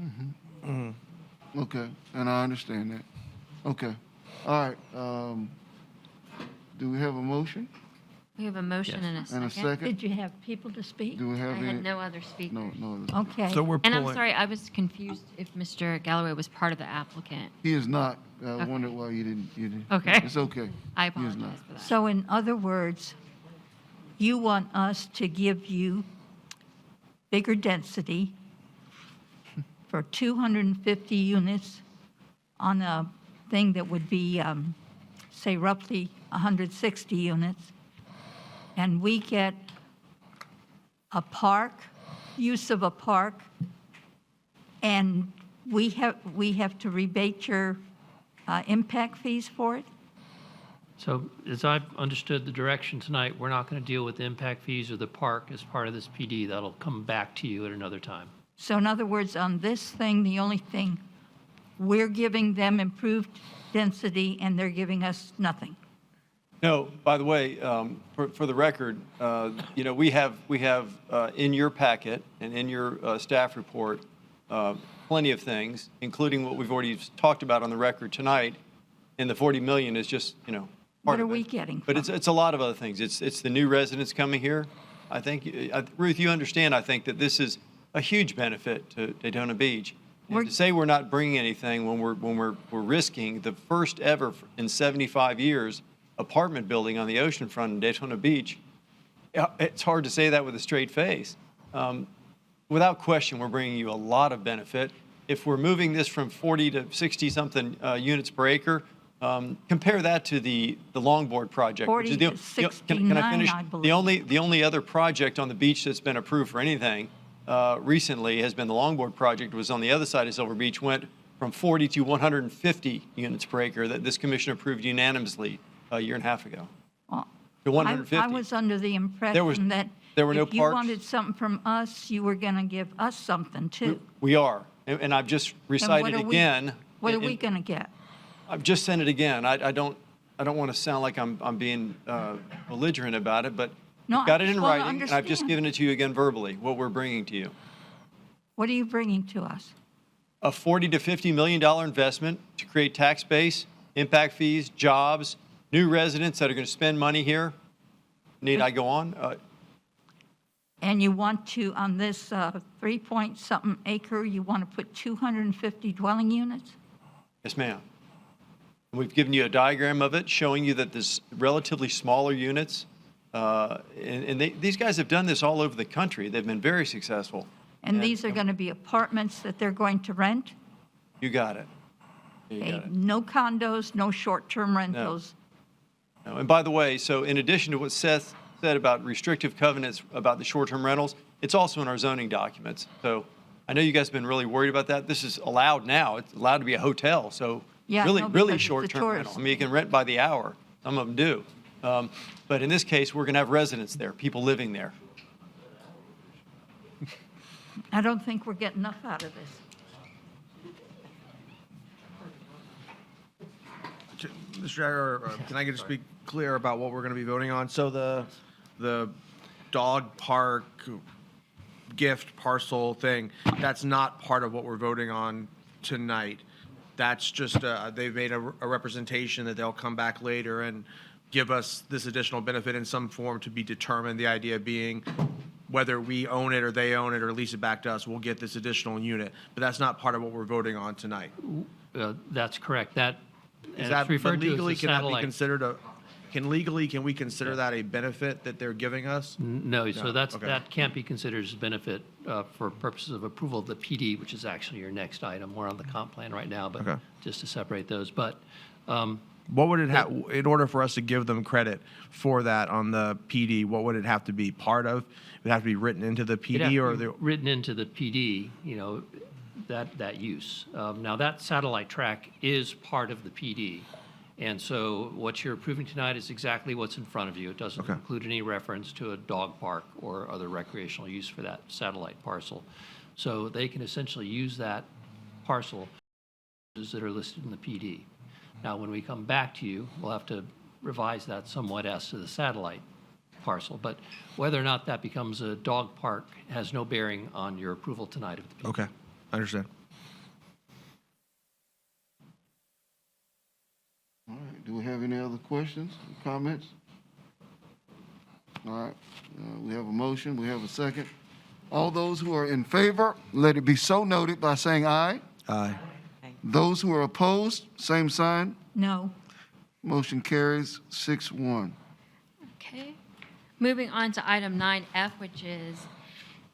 Okay, and I understand that. Okay, all right. Do we have a motion We have a motion and a second. and a second? Did you have people to speak? Do we I have any? had no other speakers. No. Okay. So we're And I'm pulling. sorry, I was confused if Mr. Galloway was part of the applicant. He is not. I wondered why you didn't. Okay. It's okay. I He is apologize not. for that. So in other words, you want us to give you bigger density for 250 units on a thing that would be, say, roughly 160 units, and we get a park, use of a park, and we have to rebate your impact fees for it? So as I've understood the direction tonight, we're not going to deal with the impact fees or the park as part of this PD. That'll come back to you at another time. So in other words, on this thing, the only thing, we're giving them improved density and they're giving us nothing. No, by the way, for the record, we have in your packet and in your staff report, plenty of things, including what we've already talked about on the record tonight. And the 40 million is just, part What are of it. we getting? But it's a lot of other things. It's the new residents coming here. I think, Ruth, you understand, I think that this is a huge benefit to Daytona Beach. And to say we're not bringing anything when we're risking the first ever in 75 years apartment building on the ocean front in Daytona Beach, it's hard to say that with a straight face. Without question, we're bringing you a lot of benefit. If we're moving this from 40 to 60-something units per acre, compare that to the Longboard project. 40 to 69, Can I finish? I believe. The only other project on the beach that's been approved for anything recently has been the Longboard project. It was on the other side of Silver Beach, went from 40 to 150 units per acre that this commission approved unanimously a year and a half ago. Well, To 150. I was under the impression that there were no if you parks. wanted something from us, you were going to give us something too. We are, and I've just recited again. What are and- we going to get? I've just sent it again. I don't want to sound like I'm being belligerent about it, but No, we've got I it in just wanna writing, and I've just understand. given it to you again verbally, what we're bringing to you. What are you bringing to us? A $40 to $50 million investment to create tax base, impact fees, jobs, new residents that are going to spend money here. Need I go on? And you want to, on this 3-point-something acre, you want to put 250 dwelling units? Yes, ma'am. We've given you a diagram of it showing you that there's relatively smaller units. These guys have done this all over the country. They've been very successful. And these are going to be apartments that they're going to rent? You got it. You Okay, got it. no condos, no short-term rentals? No, and by the way, so in addition to what Seth said about restrictive covenants about the short-term rentals, it's also in our zoning documents. So I know you guys have been really worried about that. This is allowed now. It's allowed to be a hotel. So Yeah, really, no, really because it's a short-term rental. tourist. I mean, you can rent by the hour. Some of them do. But in this case, we're going to have residents there, people living there. I don't think we're getting enough out of this. Mr. Jagger, can I get to speak clear about what we're going to be voting on? So the dog park gift parcel thing, that's not part of what we're voting on tonight. That's just, they've made a representation that they'll come back later and give us this additional benefit in some form to be determined. The idea being whether we own it or they own it or lease it back to us, we'll get this additional unit. But that's not part of what we're voting on tonight. That's correct. That, Is and that, it's but referred to as legally, the can that be satellite. considered can we consider that a benefit that they're giving us? No, so No, that's, okay. that can't be considered as a benefit for purposes of approval of the PD, which is actually your next item. We're on the comp plan right now, but Okay. just to separate those. But What would it have, in order for us to give them credit for that on the PD, what would it have to be part of? It would have to be written into the it'd have PD to or be the, written into the PD, you know, that use. Now, that satellite track is part of the PD. And so what you're approving tonight is exactly what's in front of you. It doesn't Okay. include any reference to a dog park or other recreational use for that satellite parcel. So they can essentially use that parcel that are listed in the PD. Now, when we come back to you, we'll have to revise that somewhat as to the satellite parcel. But whether or not that becomes a dog park has no bearing on your approval tonight of the PD. okay, I understand. All right, do we have any other questions, comments? All right, we have a motion, we have a second. All those who are in favor, let it be so noted by saying aye. Aye. Those who are opposed, same sign. No. Motion carries 6-1. Okay. Moving on to item 9F, which is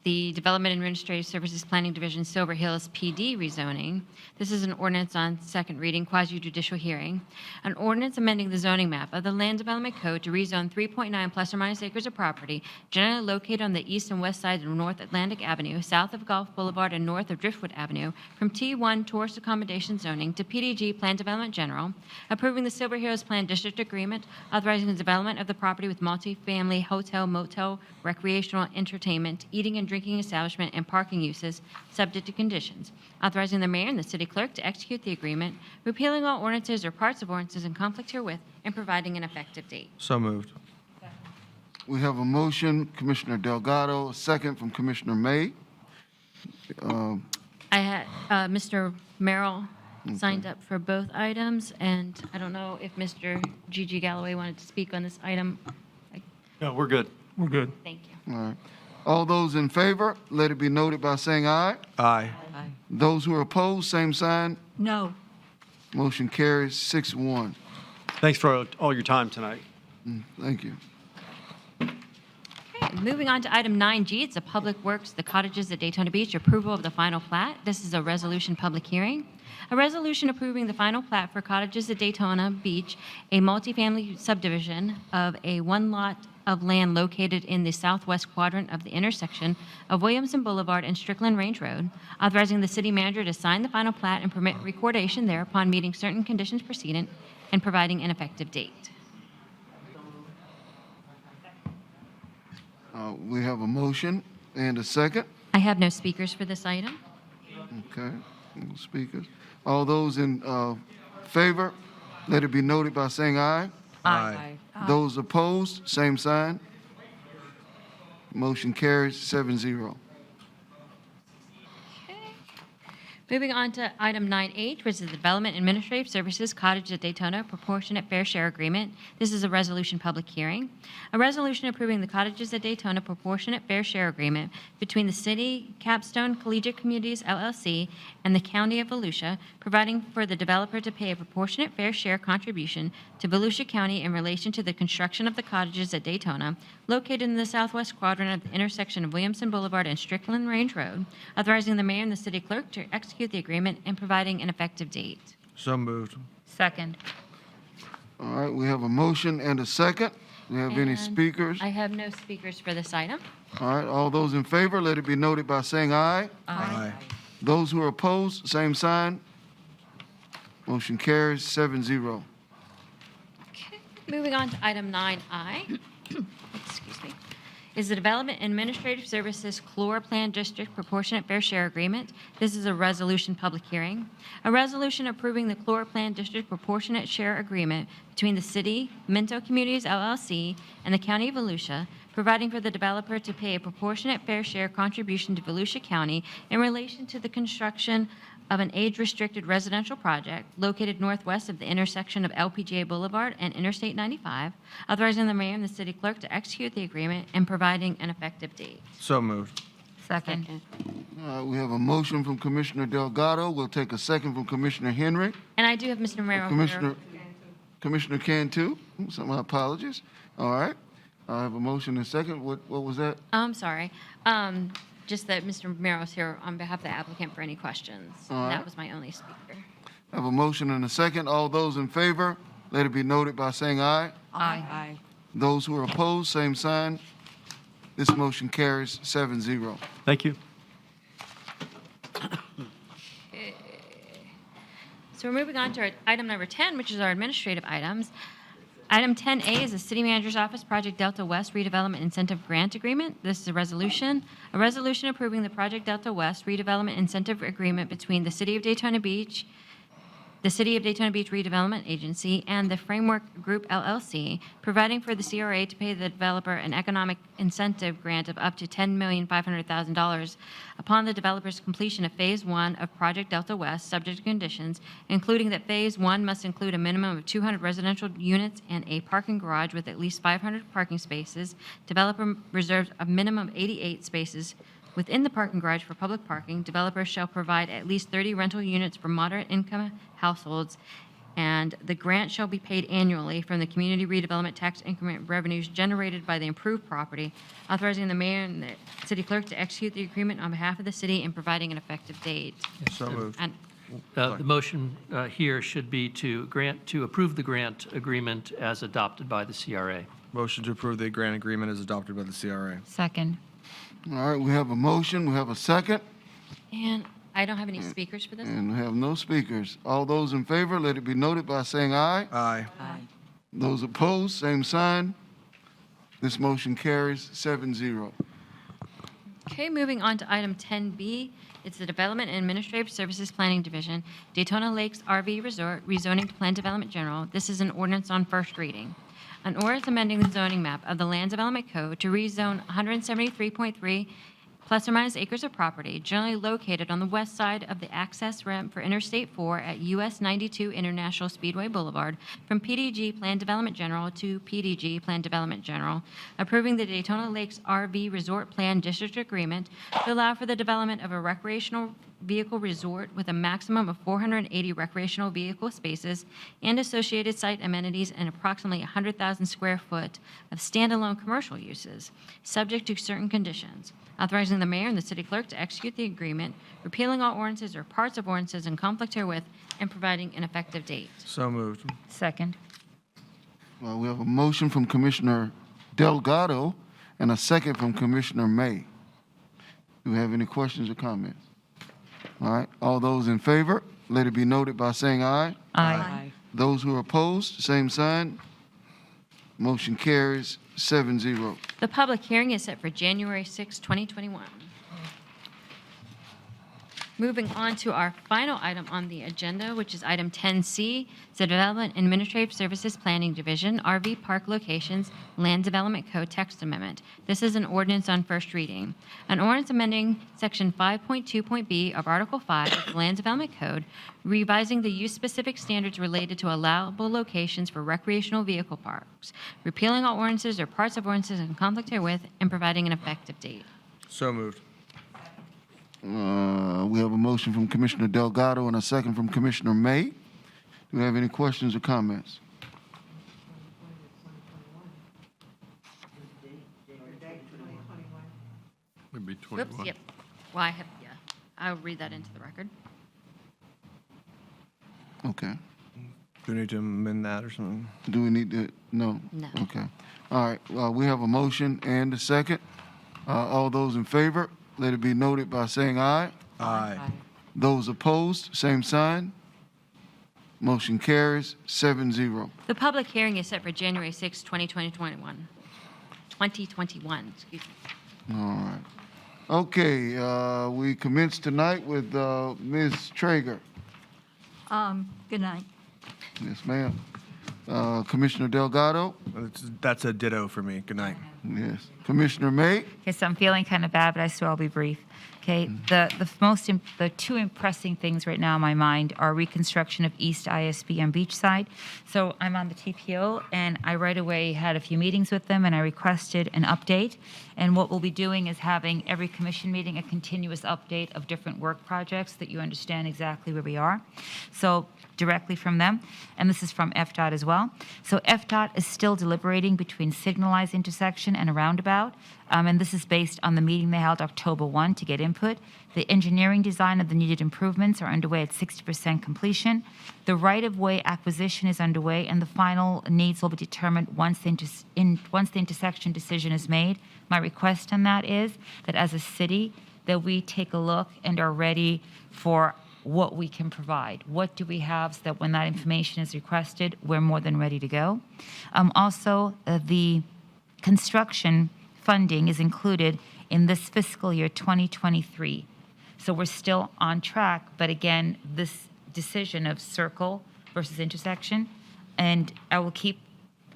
the Development and Administrative Services Planning Division Silver Hills PD rezoning. This is an ordinance on second reading, quasi-judicial hearing. An ordinance amending the zoning map of the Land Development Code to rezone 3.9 plus or minus acres of property generally located on the east and west sides of North Atlantic Avenue, south of Gulf Boulevard and north of Driftwood Avenue, from T1 Tourist Accommodation Zoning to PDG Plan Development General, approving the Silver Hills Plan District Agreement, authorizing the development of the property with multifamily hotel, motel, recreational, entertainment, eating and drinking establishment, and parking uses, subject to conditions, authorizing the mayor and the city clerk to execute the agreement, repealing all ordinances or parts of ordinances in conflict herewith, and providing an effective date. So moved. We have a motion, Commissioner Delgado, a second from Commissioner May. I had Mr. Merrill signed up for both items, and I don't know if Mr. Gigi Galloway wanted to speak on this item. No, we're good. We're good. Thank you. All right. All those in favor, let it be noted by saying aye. Aye. Those who are opposed, same sign. No. Motion carries 6-1. Thanks for all your time tonight. Thank you. Okay, moving on to item 9G, it's a Public Works, the cottages at Daytona Beach, approval of the final plat. This is a resolution public hearing. A resolution approving the final plat for cottages at Daytona Beach, a multifamily subdivision of a one lot of land located in the southwest quadrant of the intersection of Williamson Boulevard and Strickland Range Road, authorizing the city manager to sign the final plat and permit recordation thereupon, meeting certain conditions precedent, and providing an effective date. We have a motion and a second. I have no speakers for this item. Okay, no speakers. All those in favor, let it be noted by saying aye. Aye. Those opposed, same sign. Motion carries 7-0. Moving on to item 9H, which is the Development Administrative Services Cottage at Daytona Proportionate Fair Share Agreement. This is a resolution public hearing. A resolution approving the Cottages at Daytona Proportionate Fair Share Agreement between the City Capstone Collegiate Communities LLC and the County of Volusia, providing for the developer to pay a proportionate fair share contribution to Volusia County in relation to the construction of the cottages at Daytona, located in the southwest quadrant of the intersection of Williamson Boulevard and Strickland Range Road, authorizing the mayor and the city clerk to execute the agreement and providing an effective date. So moved. Second. All right, we have a motion and a second. Do we have any And speakers? I have no speakers for this item. All right, all those in favor, let it be noted by saying aye. Aye. Those who are opposed, same sign. Motion carries 7-0. Okay. Moving on to item 9I, excuse me, is the Development Administrative Services Clore Plan District Proportionate Fair Share Agreement. This is a resolution public hearing. A resolution approving the Clore Plan District Proportionate Share Agreement between the City, Minto Communities LLC, and the County of Volusia, providing for the developer to pay a proportionate fair share contribution to Volusia County in relation to the construction of an age-restricted residential project located northwest of the intersection of LPGA Boulevard and Interstate 95, authorizing the mayor and the city clerk to execute the agreement and providing an effective date. So moved. Second. All right, we have a motion from Commissioner Delgado. We'll take a second from Commissioner Henry. And I do have Mr. Romero. Commissioner Cantu, my apologies. All right, I have a motion and a second. What was that? I'm sorry. Just that Mr. Romero is here on behalf of the applicant for any questions. All right. That was my only speaker. I have a motion and a second. All those in favor, let it be noted by saying aye. Aye. Those who are opposed, same sign. This motion carries 7-0. Thank you. So we're moving on to our item number 10, which is our administrative items. Item 10A is the City Manager's Office Project Delta West Redevelopment Incentive Grant Agreement. This is a resolution approving the Project Delta West Redevelopment Incentive Agreement between the City of Daytona Beach, the City of Daytona Beach Redevelopment Agency, and the Framework Group LLC, providing for the CRA to pay the developer an economic incentive grant of up to $10,500,000 upon the developer's completion of Phase 1 of Project Delta West, subject to conditions, including that Phase 1 must include a minimum of 200 residential units and a parking garage with at least 500 parking spaces. Developer reserves a minimum of 88 spaces within the parking garage for public parking. Developers shall provide at least 30 rental units for moderate income households, and the grant shall be paid annually from the community redevelopment tax increment revenues generated by the improved property, authorizing the mayor and the city clerk to execute the agreement on behalf of the city and providing an effective date. So moved. And The motion here should be to approve the grant agreement as adopted by the CRA. Motion to approve the grant agreement is adopted by the CRA. Second. All right, we have a motion, we have a second, And I don't have any speakers for this. and we have no speakers. All those in favor, let it be noted by saying aye. Aye. Those opposed, same sign. This motion carries 7-0. Okay, moving on to item 10B. It's the Development and Administrative Services Planning Division, Daytona Lakes RV Resort, rezoning to Plan Development General. This is an ordinance on first reading. An ordinance amending the zoning map of the Land Development Code to rezone 173.3 plus or minus acres of property generally located on the west side of the access ramp for Interstate 4 at US 92 International Speedway Boulevard from PDG Plan Development General to PDG Plan Development General, approving the Daytona Lakes RV Resort Plan District Agreement to allow for the development of a recreational vehicle resort with a maximum of 480 recreational vehicle spaces and associated site amenities and approximately 100,000 square foot of standalone commercial uses, subject to certain conditions, authorizing the mayor and the city clerk to execute the agreement, repealing all ordinances or parts of ordinances in conflict herewith, and providing an effective date. So moved. Second. Well, we have a motion from Commissioner Delgado and a second from Commissioner May. Do we have any questions or comments? All right, all those in favor, let it be noted by saying aye. Aye. Those who are opposed, same sign. Motion carries 7-0. The public hearing is set for January 6, 2021. Moving on to our final item on the agenda, which is item 10C, it's the Development Administrative Services Planning Division, RV Park Locations, Land Development Code Text Amendment. This is an ordinance on first reading. An ordinance amending Section 5.2.b of Article 5 of the Land Development Code, revising the use-specific standards related to allowable locations for recreational vehicle parks, repealing all ordinances or parts of ordinances in conflict herewith, and providing an effective date. So moved. We have a motion from Commissioner Delgado and a second from Commissioner May. Do we have any questions or comments? Maybe Whoops, 21. yep. Well, I'll read that into the record. Okay. Do we need to amend that or something? Do we need to? No? No. Okay. All right. We have a motion and a second. All those in favor, let it be noted by saying aye. Aye. Those opposed, same sign. Motion carries 7-0. The public hearing is set for January 6, 2021. 2021, excuse me. All right. Okay, we commence tonight with Ms. Traeger. Good night. Yes, ma'am. Commissioner Delgado? That's a ditto for me. Good night. Yes. Commissioner May? Okay, so I'm feeling kind of bad, but I swear I'll be brief. Okay, the two impressing things right now in my mind are reconstruction of East ISB on Beachside. So I'm on the TPO, and I right away had a few meetings with them, and I requested an update. And what we'll be doing is having every commission meeting a continuous update of different work projects that you understand exactly where we are. So directly from them, and this is from FDOT as well. So FDOT is still deliberating between signalized intersection and a roundabout, and this is based on the meeting they held October 1 to get input. The engineering design of the needed improvements are underway at 60% completion. The right-of-way acquisition is underway, and the final needs will be determined once the intersection decision is made. My request on that is that as a city, that we take a look and are ready for what we can provide. What do we have so that when that information is requested, we're more than ready to go. Also, the construction funding is included in this fiscal year 2023. So we're still on track, but again, this decision of circle versus intersection, and I will keep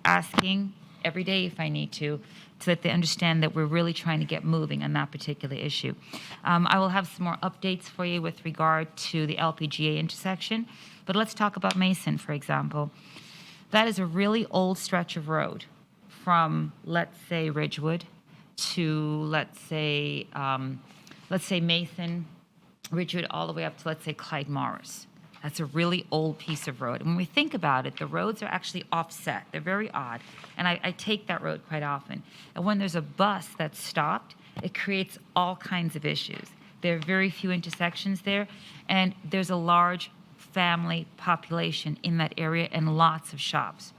asking every day if I need to, so that they understand that we're really trying to get moving on that particular issue. I will have some more updates for you with regard to the LPGA intersection, but let's talk about Mason, for example. That is a really old stretch of road from, let's say, Ridgewood to, let's say Mason, Ridgewood, all the way up to, let's say, Clyde Morris. That's a really old piece of road. And when we think about it, the roads are actually offset. They're very odd. And I take that road quite often. And when there's a bus that's stopped, it creates all kinds of issues. There are very few intersections there, and there's a large family population in that area and lots of shops.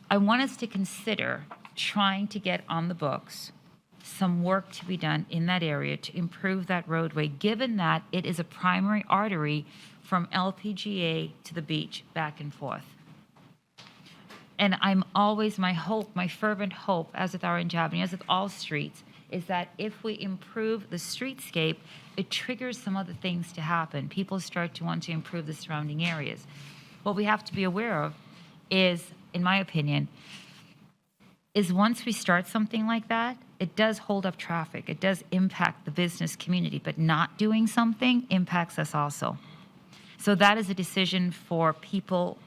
I want us to consider trying to get on the books some work to be done in that area to improve that roadway, given that it is a primary artery from LPGA to the beach, back and forth. And I'm always, my hope, my fervent hope, as with Orange Avenue, as with all streets, is that if we improve the streetscape, it triggers some other things to happen. People start to want to improve the surrounding areas. What we have to be aware of is, in my opinion, is once we start something like that, it does hold up traffic. It does impact the business community, but not doing something impacts us also. So that is a decision for people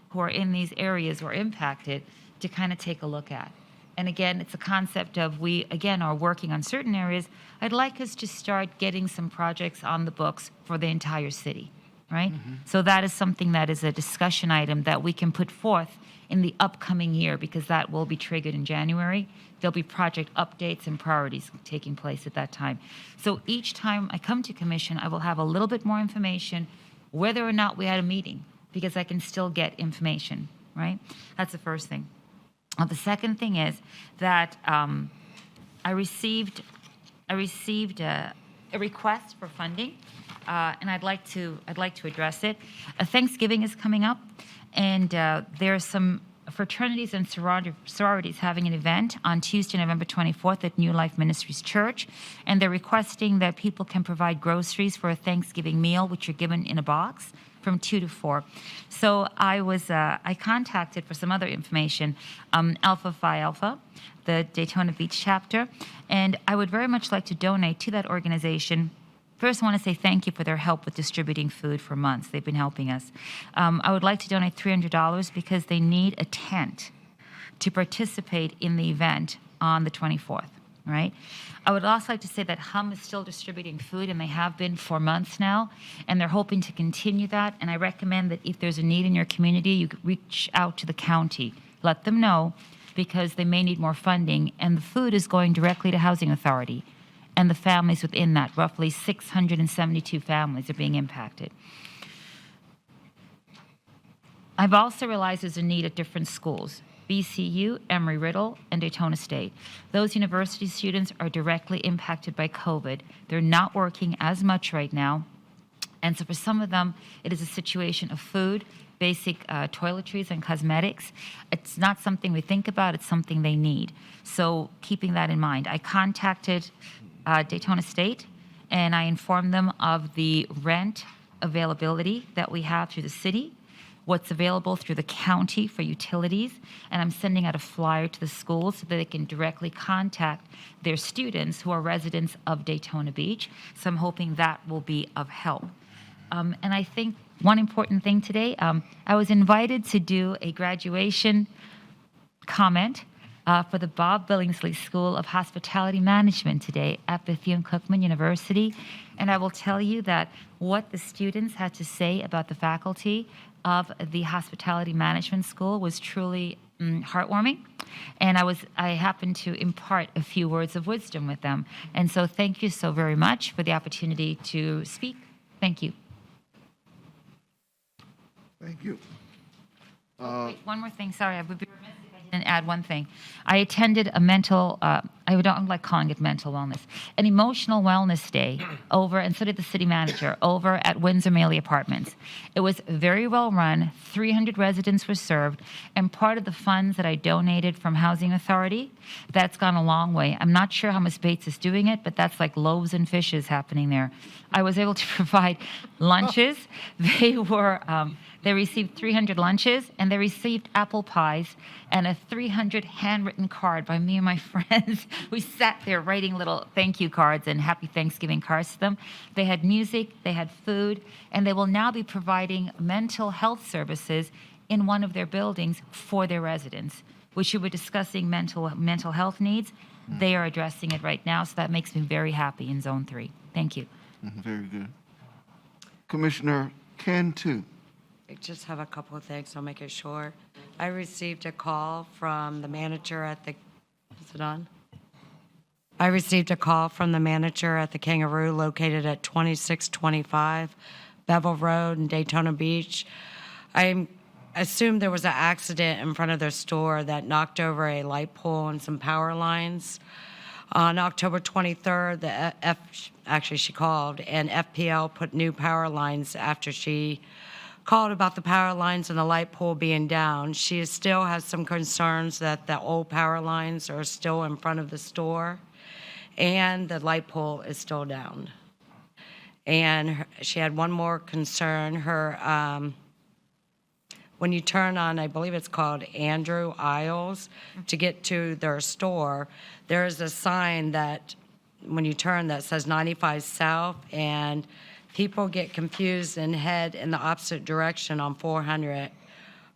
who are in these areas who are impacted to kind of take a look at. And again, it's a concept of we, again, are working on certain areas. I'd like us to start getting some projects on the books for the entire city, right? So that is something that is a discussion item that we can put forth in the upcoming year, because that will be triggered in January. There'll be project updates and priorities taking place at that time. So each time I come to commission, I will have a little bit more information whether or not we had a meeting, because I can still get information, right? That's the first thing. The second thing is that I received a request for funding, and I'd like to address it. Thanksgiving is coming up, and there are some fraternities and sororities having an event on Tuesday, November 24th at New Life Ministries Church, and they're requesting that people can provide groceries for a Thanksgiving meal, which are given in a box from 2 to 4. So I contacted for some other information Alpha Phi Alpha, the Daytona Beach chapter, and I would very much like to donate to that organization. First, I want to say thank you for their help with distributing food for months. They've been helping us. I would like to donate $300 because they need a tent to participate in the event on the 24th, right? I would also like to say that Hum is still distributing food, and they have been for months now, and they're hoping to continue that. And I recommend that if there's a need in your community, you could reach out to the county. Let them know, because they may need more funding, and the food is going directly to Housing Authority. And the families within that, roughly 672 families, are being impacted. I've also realized there's a need at different schools, BCU, Emory-Riddle, and Daytona State. Those university students are directly impacted by COVID. They're not working as much right now. And so for some of them, it is a situation of food, basic toiletries and cosmetics. It's not something we think about, it's something they need. So keeping that in mind, I contacted Daytona State, and I informed them of the rent availability that we have through the city, what's available through the county for utilities, and I'm sending out a flyer to the schools so that they can directly contact their students who are residents of Daytona Beach. So I'm hoping that will be of help. And I think one important thing today, I was invited to do a graduation comment for the Bob Billingsley School of Hospitality Management today at Bethune-Cookman University. And I will tell you that what the students had to say about the faculty of the Hospitality Management School was truly heartwarming. And I happened to impart a few words of wisdom with them. And so thank you so very much for the opportunity to speak. Thank you. Thank you. Wait, one more thing, sorry, I would be remiss if I didn't add one thing. I attended a mental, I don't like calling it mental wellness, an emotional wellness day over, and so did the city manager, over at Windsor Maley Apartments. It was very well run, 300 residents were served, and part of the funds that I donated from Housing Authority, that's gone a long way. I'm not sure how Ms. Bates is doing it, but that's like loaves and fishes happening there. I was able to provide lunches. They received 300 lunches, and they received apple pies and a 300 handwritten card by me and my friends. We sat there writing little thank you cards and happy Thanksgiving cards to them. They had music, they had food, and they will now be providing mental health services in one of their buildings for their residents, which you were discussing mental health needs. They are addressing it right now, so that makes me very happy in Zone 3. Thank you. Very good. Commissioner Cantu. I just have a couple of things. I'll make it short. I received a call from the manager at the, is it on? I received a call from the manager at the Kangaroo located at 2625 Bevel Road in Daytona Beach. I assume there was an accident in front of their store that knocked over a light pole and some power lines. On October 23rd, she called, and FPL put new power lines after she called about the power lines and the light pole being down. She still has some concerns that the old power lines are still in front of the store, and the light pole is still down. And she had one more concern. When you turn on, I believe it's called Andrew Isles, to get to their store, there is a sign that when you turn that says 95 South, and people get confused and head in the opposite direction on 400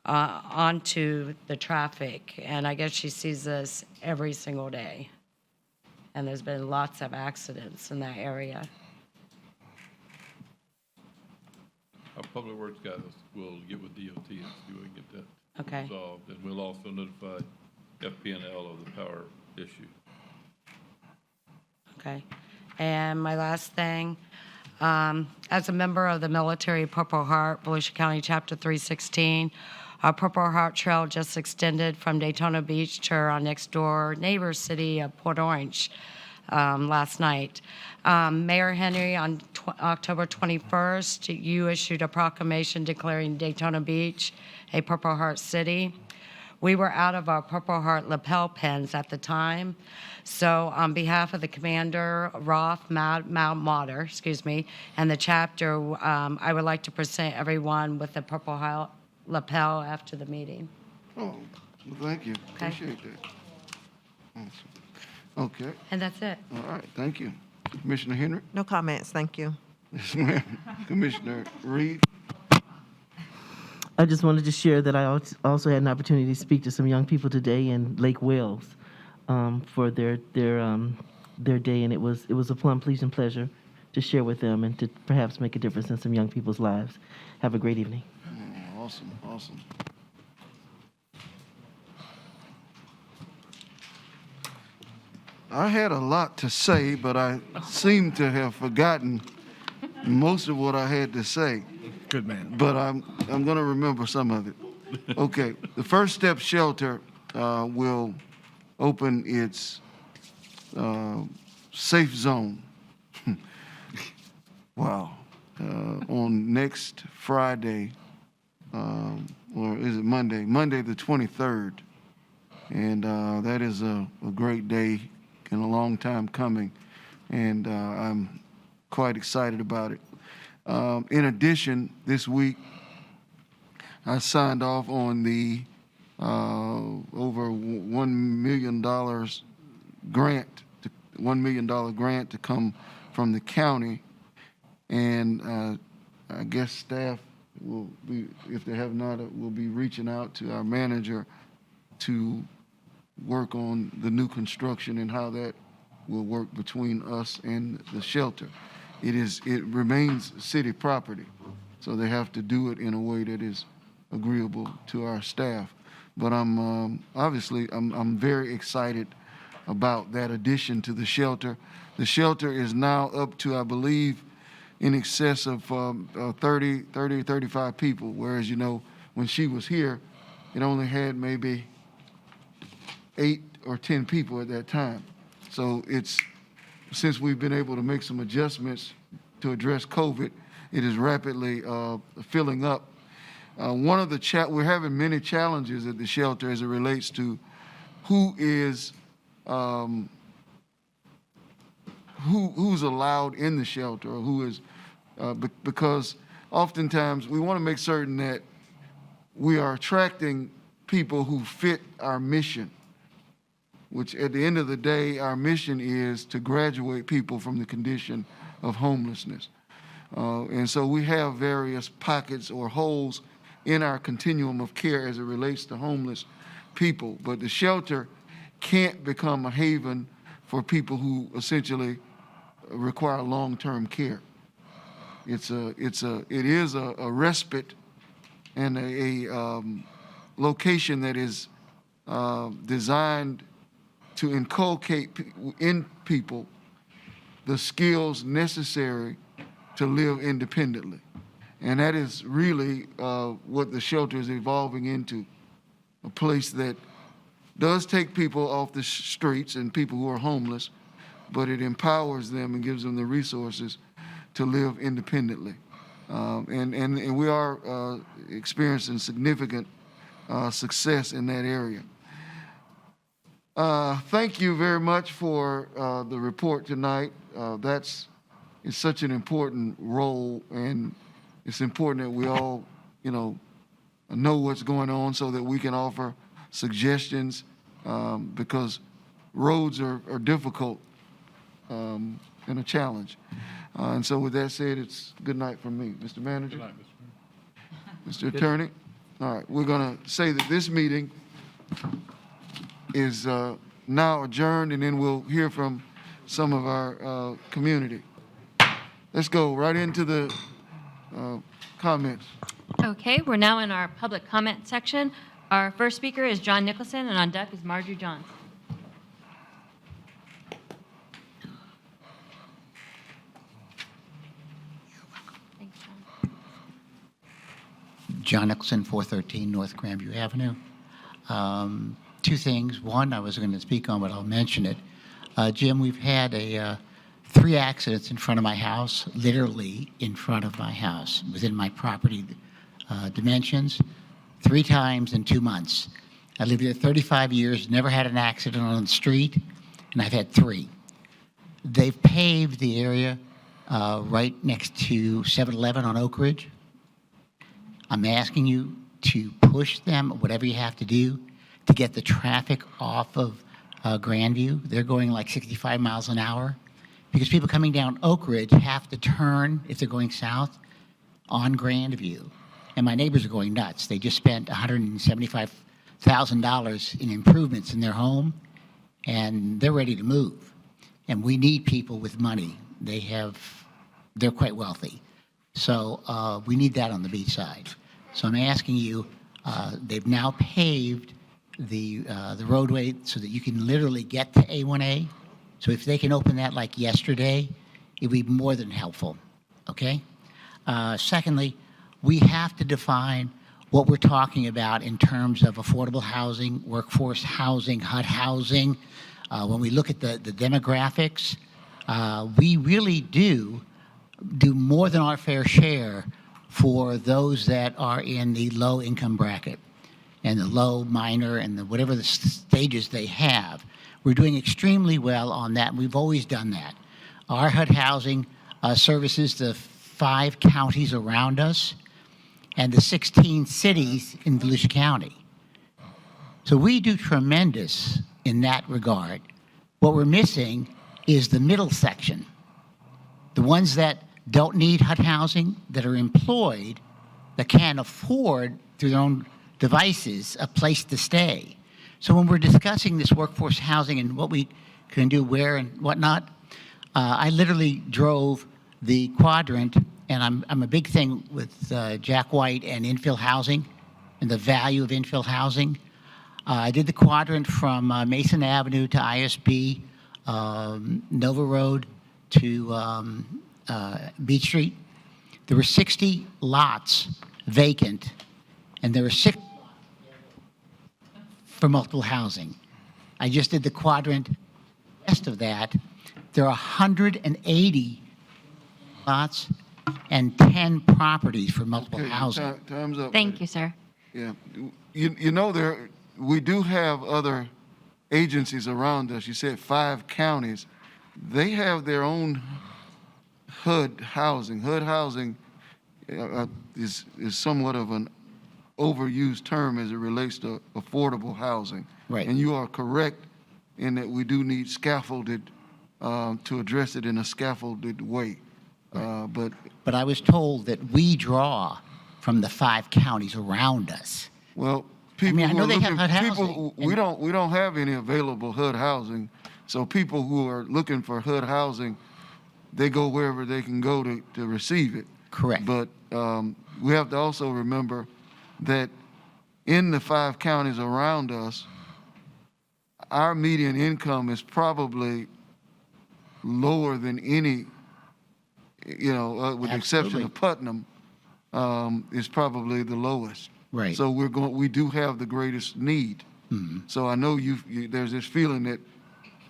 onto the traffic. And I guess she sees this every single day. And there's been lots of accidents in that area. Our public works guys will get with DOT and see if we can get that Okay. resolved. And we'll also notify FPNL of the power issue. Okay. And my last thing, as a member of the Military Purple Heart, Volusia County Chapter 316, our Purple Heart Trail just extended from Daytona Beach to our next door neighbor city of Port Orange last night. Mayor Henry, on October 21st, you issued a proclamation declaring Daytona Beach a Purple Heart City. We were out of our Purple Heart lapel pins at the time. So on behalf of the commander, Mount Mater, and the chapter, I would like to present everyone with the Purple Heart lapel after the meeting. Oh, well, thank you. Okay. Appreciate that. Awesome. Okay, And that's it. all right, thank you. Commissioner Henry? No comments, thank you. Yes, ma'am. Commissioner Reed? I just wanted to share that I also had an opportunity to speak to some young people today in Lake Wales for their day, and it was a plum pleasing pleasure to share with them and to perhaps make a difference in some young people's lives. Have a great evening. Awesome, awesome. I had a lot to say, but I seem to have forgotten most of what I had to say. Good man. But I'm going to remember some of it. Okay, the First Step Shelter will open its safe zone. Wow. On next Friday, or is it Monday? Monday the 23rd. And that is a great day and a long time coming. And I'm quite excited about it. In addition, this week, I signed off on the over $1 million grant, $1 million grant to come from the county. And I guess staff will be, if they have not, will be reaching out to our manager to work on the new construction and how that will work between us and the shelter. It remains city property, so they have to do it in a way that is agreeable to our staff. But I'm obviously very excited about that addition to the shelter. The shelter is now up to, I believe, in excess of 30, 35 people, whereas, you know, when she was here, it only had maybe 8 or 10 people at that time. So since we've been able to make some adjustments to address COVID, it is rapidly filling up. One of the we're having many challenges at the shelter as it relates to who is who's allowed in the shelter, or who is because oftentimes we want to make certain that we are attracting people who fit our mission, which at the end of the day, our mission is to graduate people from the condition of homelessness. And so we have various pockets or holes in our continuum of care as it relates to homeless people. But the shelter can't become a haven for people who essentially require long-term care. It is a respite and a location that is designed to inculcate in people the skills necessary to live independently. And that is really what the shelter is evolving into, a place that does take people off the streets and people who are homeless, but it empowers them and gives them the resources to live independently. And we are experiencing significant success in that area. Thank you very much for the report tonight. It's such an important role, and it's important that we all, know what's going on so that we can offer suggestions, because roads are difficult and a challenge. And so with that said, it's good night from me. Mr. Manager? Good night, Mr. Mr. Attorney? All right, we're going to say that this meeting is now adjourned, and then we'll hear from some of our community. Let's go right into the comments. Okay, we're now in our public comment section. Our first speaker is John Nicholson, and on deck is Marjorie Johns. Thanks, John Nicholson, 413 North Grandview Avenue. Two things. One, I was going to speak on, but I'll mention it. Jim, we've had 3 accidents in front of my house, literally in front of my house, within my property dimensions, 3 times in 2 months. I lived there 35 years, never had an accident on the street, and I've had 3. They've paved the area right next to 7-Eleven on Oak Ridge. I'm asking you to push them, whatever you have to do, to get the traffic off of Grandview. They're going like 65 miles an hour because people coming down Oak Ridge have to turn, if they're going south, on Grandview. And my neighbors are going nuts. They just spent $175,000 in improvements in their home, and they're ready to move. And we need people with money. They're quite wealthy. So we need that on the beach side. So I'm asking you, they've now paved the roadway so that you can literally get to A1A. So if they can open that like yesterday, it would be more than helpful, okay? Secondly, we have to define what we're talking about in terms of affordable housing, workforce housing, HUD housing. When we look at the demographics, we really do more than our fair share for those that are in the low income bracket and the low, minor, and whatever the stages they have. We're doing extremely well on that, and we've always done that. Our HUD housing services the 5 counties around us and the 16 cities in Volusia County. So we do tremendous in that regard. What we're missing is the middle section, the ones that don't need HUD housing, that are employed, that can't afford through their own devices a place to stay. So when we're discussing this workforce housing and what we can do where and whatnot, I literally drove the quadrant, and I'm a big thing with Jack White and infill housing and the value of infill housing. I did the quadrant from Mason Avenue to ISB, Nova Road to Beach Street. There were 60 lots vacant, and there were 6 for multiple housing. I just did the quadrant west of that. There are 180 lots and 10 properties for multiple Okay, housing. Time's up. Thank you, sir. Yeah. You know, we do have other agencies around us. You said 5 counties. They have their own HUD housing. HUD housing is somewhat of an overused term as it relates to affordable housing. Right. And you are correct in that we do need scaffolded to address it in a scaffolded way. But I was told that we draw from the 5 counties around us. Well, people I who know are they have looking- HUD people, housing, we don't have any available HUD housing. So people who are looking for HUD housing, they go wherever they can go to receive it. Correct. But we have to also remember that in the 5 counties around us, our median income is probably lower than any, with the exception of Putnam, is probably the lowest. Right. So we do have the greatest need. Mm-hmm. So I know there's this feeling that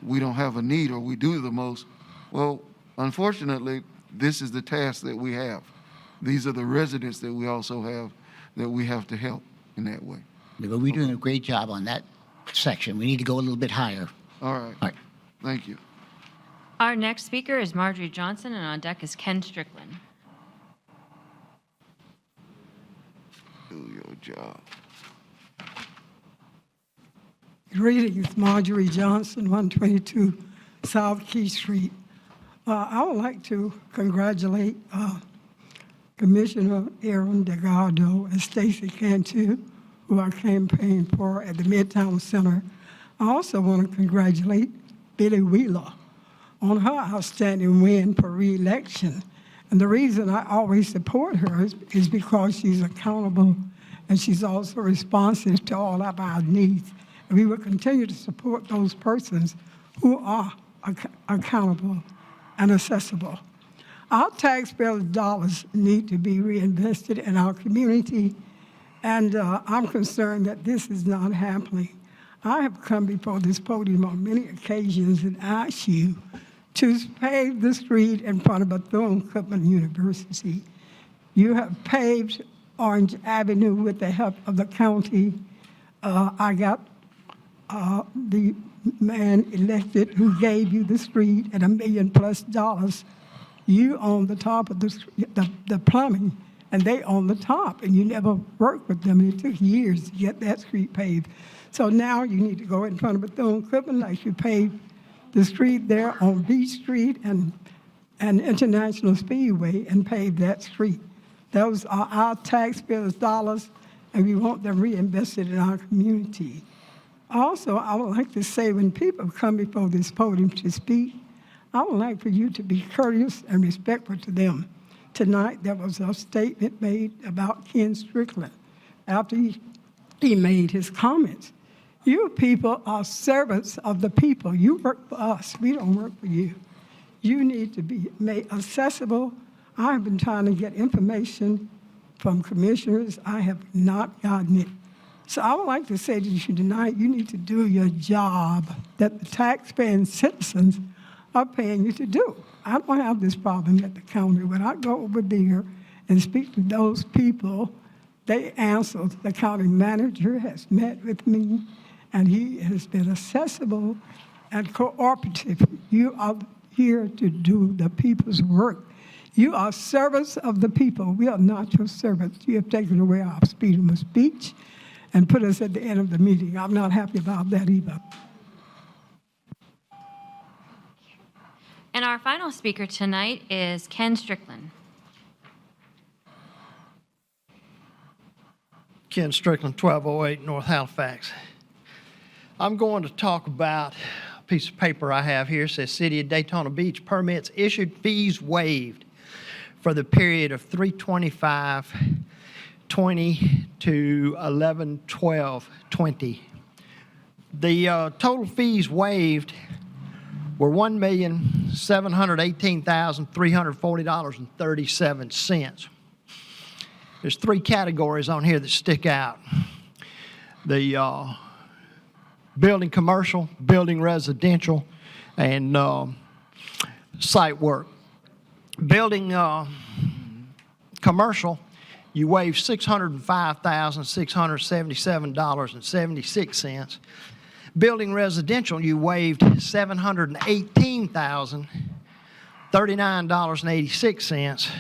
we don't have a need or we do the most. Well, unfortunately, this is the task that we have. These are the residents that we also have that we have to help in that way. But we're doing a great job on that section. We need to go a little bit higher. All right. All right. Thank you. Our next speaker is Marjorie Johnson, and on deck is Ken Strickland. Do your job. Greetings, Marjorie Johnson, 122 South Key Street. I would like to congratulate Commissioner Aaron Delgado and Stacy Cantu, who I campaigned for at the Midtown Center. I also want to congratulate Billy Wheeler on her outstanding win for re-election. And the reason I always support her is because she's accountable and she's also responsive to all of our needs. And we will continue to support those persons who are accountable and accessible. Our taxpayers' dollars need to be reinvested in our community, and I'm concerned that this is not happening. I have come before this podium on many occasions and asked you to pave the street in front of Bethune-Cookman University. You have paved Orange Avenue with the help of the county I got the man elected who gave you the street at $1 million+. You on the top of the plumbing, and they on the top, and you never worked with them. And it took years to get that street paved. So now you need to go in front of Bethune-Cookman like you paved the street there on Beach Street and International Speedway and pave that street. Those are our taxpayers' dollars, and we want them reinvested in our community. Also, I would like to say when people come before this podium to speak, I would like for you to be courteous and respectful to them. Tonight, there was a statement made about Ken Strickland after he made his comments. You people are servants of the people. You work for us. We don't work for you. You need to be made accessible. I have been trying to get information from commissioners. I have not gotten it. So I would like to say to you tonight, you need to do your job that the taxpaying citizens are paying you to do. I don't have this problem at the county. When I go over there and speak to those people, they answer. The county manager has met with me, and he has been accessible and cooperative. You are here to do the people's work. You are servants of the people. We are not your servants. You have taken away our freedom of speech and put us at the end of the meeting. I'm not happy about that either. And our final speaker tonight is Ken Strickland. Ken Strickland, 1208 North Halifax. I'm going to talk about a piece of paper I have here. It says City of Daytona Beach permits issued, fees waived for the period of 3/25/20 to 11/12/20. The total fees waived were $1,718,340.37. There's three categories on here that stick out. The building commercial, building residential, and site work. Building commercial, you waive $605,677.76. Building residential, you waived $718,039.86.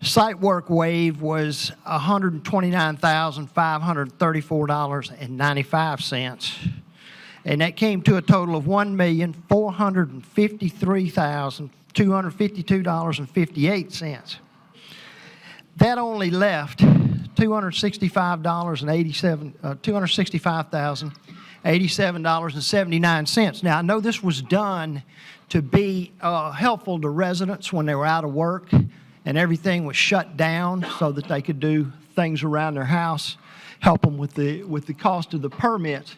Site work waive was $129,534.95. And that came to a total of $1,453,252.58. That only left $265,087.79. Now, I know this was done to be helpful to residents when they were out of work and everything was shut down so that they could do things around their house, help them with the cost of the permits.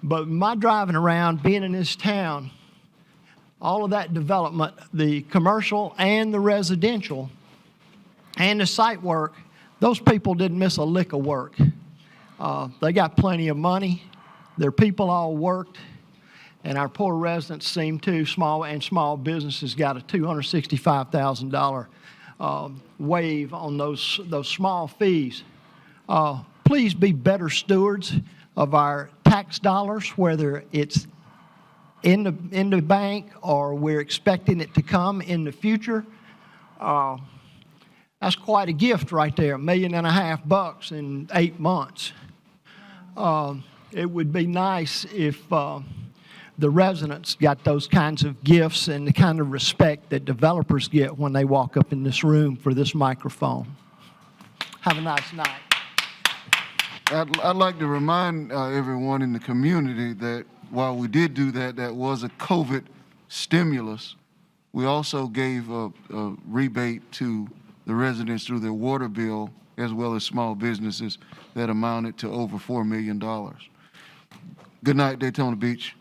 But my driving around, being in this town, all of that development, the commercial and the residential and the site work, those people didn't miss a lick of work. They got plenty of money. Their people all worked. And our poor residents seem to, small businesses got a $265,000 waive on those small fees. Please be better stewards of our tax dollars, whether it's in the bank or we're expecting it to come in the future. That's quite a gift right there, $1.5 million in 8 months. It would be nice if the residents got those kinds of gifts and the kind of respect that developers get when they walk up in this room for this microphone. Have a nice night. I'd like to remind everyone in the community that while we did do that, that was a COVID stimulus. We also gave a rebate to the residents through their water bill, as well as small businesses, that amounted to over $4 million. Good night, Daytona Beach.